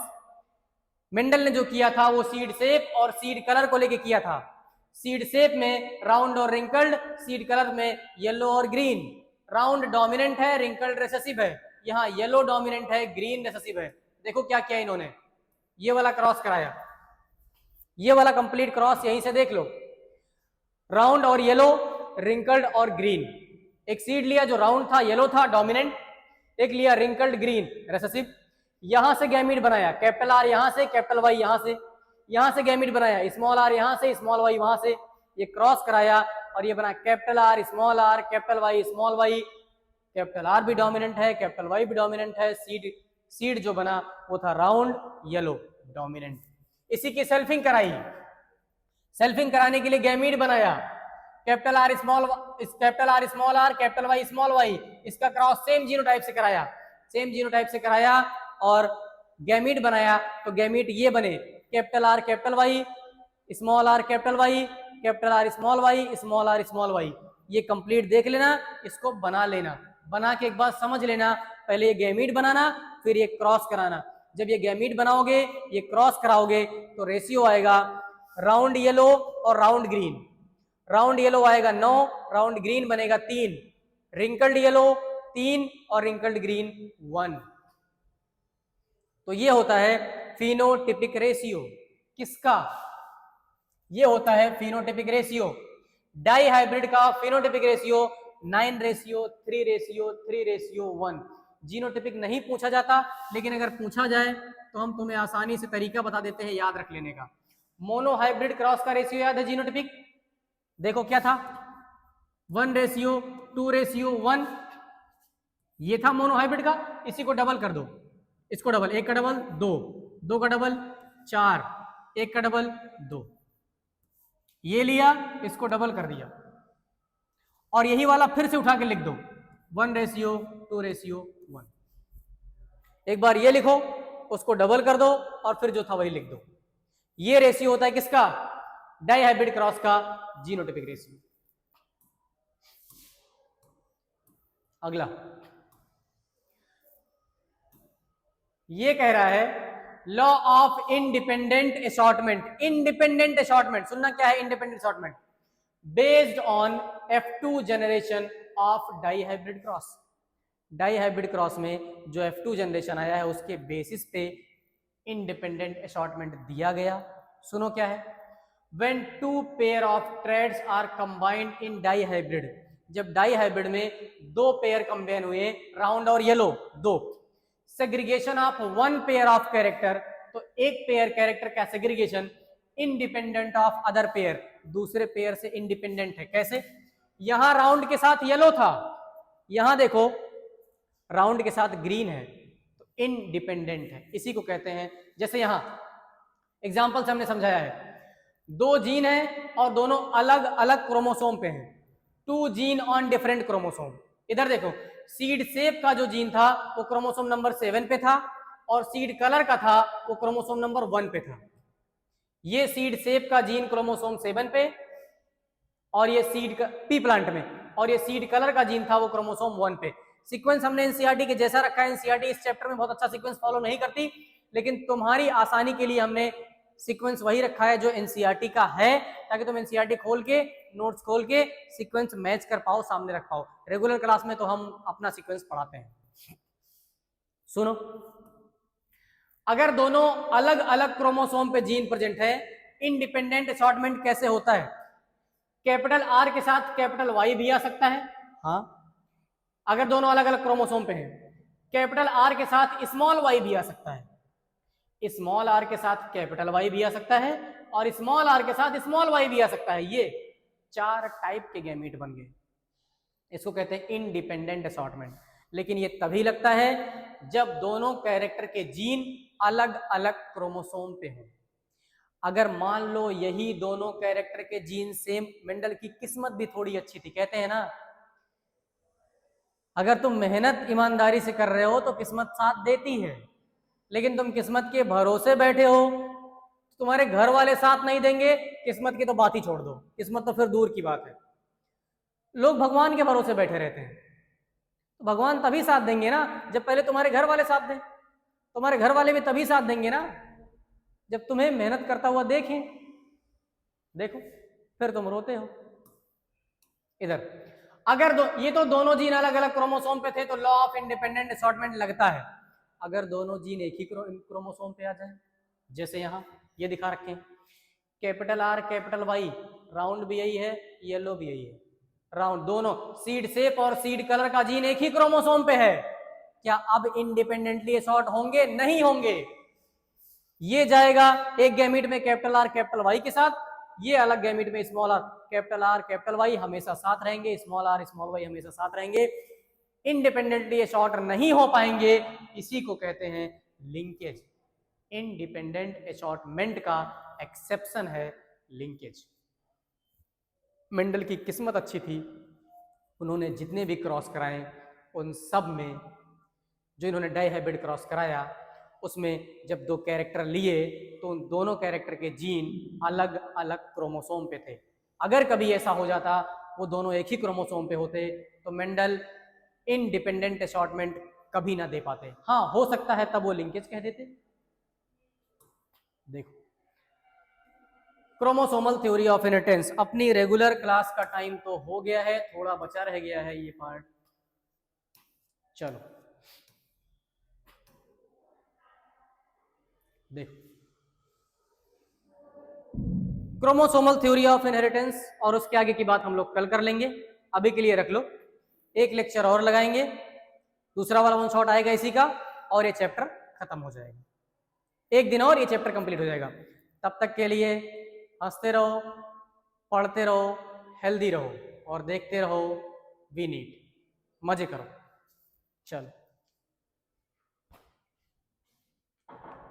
मेंडल ने जो किया था वो सीड शेप और सीड कलर को लेके किया था। सीड शेप में राउंड और रिंकल्ड, सीड कलर में येलो और ग्रीन। राउंड डोमिनेंट है, रिंकल्ड रेसेसिव है, यहाँ येलो डोमिनेंट है, ग्रीन रेसेसिव है। देखो क्या किया इन्होंने, ये वाला क्रॉस कराया, ये वाला कंप्लीट क्रॉस यहीं से देख लो, राउंड और येलो, रिंकल्ड और ग्रीन। एक सीड लिया जो राउंड था, येलो था, डोमिनेंट, एक लिया रिंकल्ड ग्रीन, रेसेसिव। यहां से गैमीट बनाया, कैपिटल आर यहां से, कैपिटल वाई यहां से गैमीट बनाया, स्मॉल आर यहां से, स्मॉल वाई वहां से, ये क्रॉस कराया और ये बना capital R, capital Y, small Y. Capital R भी डोमिनेंट है, कैपिटल वाई भी डोमिनेंट है। सीड जो बना वो था राउंड, येलो, डोमिनेंट। इसी की सेल्फिंग कराई, सेल्फिंग कराने के लिए गैमीट बनाया, capital R small are, capital Y small Y. इसका क्रॉस सेम जीनोटाइप से कराया, सेम जीनोटाइप से कराया और गैमीट बनाया, तो गैमीट ये बने, capital R capital Y, small are capital Y, capital R small are small Y. ये कंप्लीट देख लेना, इसको बना लेना, बना के एक बात समझ लेना, पहले ये गैमीट बनाना, फिर ये क्रॉस कराना। जब ये गैमीट बनाओगे, ये क्रॉस कराओगे, तो रेशियो आएगा राउंड येलो और राउंड ग्रीन। राउंड येलो आएगा 9, राउंड ग्रीन बनेगा 3, रिंकल्ड येलो 3 और रिंकल्ड ग्रीन 1। तो ये होता है फिनोटिपिक रेशियो। किसका? ये होता है फिनोटिपिक रेशियो। डाई हाइब्रिड का फिनोटिपिक रेशियो 9:3:3:1। जीनोटिपिक नहीं पूछा जाता, लेकिन अगर पूछा जाए तो हम तुम्हें आसानी से तरीका बता देते हैं याद रख लेने का। मोनोहाइब्रिड क्रॉस का रेशियो याद है जीनोटिपिक? देखो क्या था, 1:2:1, ये था मोनोहाइब्रिड का। इसी को डबल कर दो, इसको डबल, 1 का डबल 2, 2 का डबल 4, 1 का डबल 2, ये लिया, इसको डबल कर दिया, और यही वाला फिर से उठा के लिख दो, 1:2:1। एक बार ये लिखो, उसको डबल कर दो और फिर जो था वही लिख दो। ये रेशियो होता है किसका? डाई हाइब्रिड क्रॉस का जीनोटिपिक रेशियो। अगला ये कह रहा है law of independent assortment. Independent assortment सुनना क्या है? Independent assortment based on F2 generation of dihybrid cross. Dihybrid cross में जो F2 जनरेशन आया है उसके बेसिस पे इंडिपेंडेंट असॉर्टमेंट दिया गया। सुनो क्या है, when two pair of threads are combined in dihybrid, जब डाईहाइब्रिड में दो पेयर कंबाइन हुए, राउंड और येलो दो, segregation of one pair of character, तो एक पेयर कैरेक्टर का segregation independent of other pair, दूसरे पेयर से इंडिपेंडेंट है। कैसे? यहां राउंड के साथ येलो था, यहां देखो राउंड के साथ ग्रीन है, तो इंडिपेंडेंट है। इसी को कहते हैं, जैसे यहां एग्जांपल से हमने समझाया है, दो जीन है और दोनों अलग अलग क्रोमोसोम पे हैं, two gene on different chromosome. इधर देखो, सीड शेप का जो जीन था वो क्रोमोसोम नंबर 7 पे था, और सीड कलर का था वो क्रोमोसोम नंबर 1 पे था। ये सीड शेप का जीन क्रोमोसोम 7 पे, और ये सीड का पी प्लांट में, और ये सीड कलर का जीन था वो क्रोमोसोम 1 पे। सीक्वेंस हमने एनसीईआरटी के जैसा रखा है। एनसीईआरटी इस चैप्टर में बहुत अच्छा सीक्वेंस फॉलो नहीं करती, लेकिन तुम्हारी आसानी के लिए हमने सीक्वेंस वही रखा है जो एनसीईआरटी का है, ताकि तुम एनसीईआरटी खोल के, नोट्स खोल के सीक्वेंस मैच कर पाओ, सामने रख पाओ। रेगुलर क्लास में तो हम अपना सीक्वेंस पढ़ाते हैं। सुनो, अगर दोनों अलग अलग क्रोमोसोम पे जीन प्रेजेंट है, इंडिपेंडेंट असॉर्टमेंट कैसे होता है? कैपिटल आर के साथ कैपिटल वाई भी आ सकता है, हाँ, अगर दोनों अलग अलग क्रोमोसोम पे हैं। कैपिटल आर के साथ स्मॉल वाई भी आ सकता है, स्मॉल आर के साथ कैपिटल वाई भी आ सकता है, और स्मॉल आर के साथ स्मॉल वाई भी आ सकता है। ये 4 टाइप के गैमीट बन गए, इसको कहते हैं इंडिपेंडेंट असॉर्टमेंट। लेकिन ये तभी लगता है जब दोनों कैरेक्टर के जीन अलग अलग क्रोमोसोम पे हों। अगर मान लो यही दोनों कैरेक्टर के जीन सेम, मेंडल की किस्मत भी थोड़ी अच्छी थी, कहते हैं ना, अगर तुम मेहनत ईमानदारी से कर रहे हो तो किस्मत साथ देती है, लेकिन तुम किस्मत के भरोसे बैठे हो, तुम्हारे घर वाले साथ नहीं देंगे, किस्मत की तो बात ही छोड़ दो, किस्मत तो फिर दूर की बात है। लोग भगवान के भरोसे बैठे रहते हैं, तो भगवान तभी साथ देंगे ना जब पहले तुम्हारे घर वाले साथ दें। तुम्हारे घर वाले भी तभी साथ देंगे ना जब तुम्हें मेहनत करता हुआ देखें। देखो, फिर तुम रोते हो। इधर अगर ये तो दोनों जीन अलग अलग क्रोमोसोम पे थे, तो लॉ ऑफ इंडिपेंडेंट असॉर्टमेंट लगता है। अगर दोनों जीन एक ही क्रोमोसोम पे आ जाए, जैसे यहां ये दिखा रखे हैं, capital R capital Y, round भी यही है, येलो भी यही है, राउंड, दोनों सीड शेप और सीड कलर का जीन एक ही क्रोमोसोम पे है, क्या अब इंडिपेंडेंटली असॉर्ट होंगे? नहीं होंगे। ये जाएगा एक गैमीट में कैपिटल आर कैपिटल वाई के साथ, ये अलग गैमीट में स्मॉल आर कैपिटल वाई हमेशा साथ रहेंगे, स्मॉल आर स्मॉल वाई हमेशा साथ रहेंगे, इंडिपेंडेंटली असॉर्ट नहीं हो पाएंगे। इसी को कहते हैं लिंकेज। इंडिपेंडेंट असॉर्टमेंट का एक्सेप्शन है लिंकेज। मेंडल की किस्मत अच्छी थी, उन्होंने जितने भी क्रॉस कराए उन सब में, जो इन्होंने डाईहाइब्रिड क्रॉस कराया उसमें जब दो कैरेक्टर लिए तो उन दोनों कैरेक्टर के जीन अलग अलग क्रोमोसोम पे थे। अगर कभी ऐसा हो जाता वो दोनों एक ही क्रोमोसोम पे होते तो मेंडल इंडिपेंडेंट असॉर्टमेंट कभी ना दे पाते। हाँ, हो सकता है तब वो लिंकेज कह देते। देखो, क्रोमोसोमल थ्योरी ऑफ इनहेरिटेंस। अपनी रेगुलर क्लास का टाइम तो हो गया है, थोड़ा बचा रह गया है ये पार्ट। चलो देखो, क्रोमोसोमल थ्योरी ऑफ इनहेरिटेंस और उसके आगे की बात हम लोग कल कर लेंगे, अभी के लिए रख लो। एक लेक्चर और लगाएंगे, दूसरा वाला वन शॉट आएगा इसी का, और ये चैप्टर खत्म हो जाएगा। एक दिन और ये चैप्टर कंप्लीट हो जाएगा। तब तक के लिए हंसते रहो, पढ़ते रहो, हेल्दी रहो और देखते रहो वी नीड। मजे करो। चलो।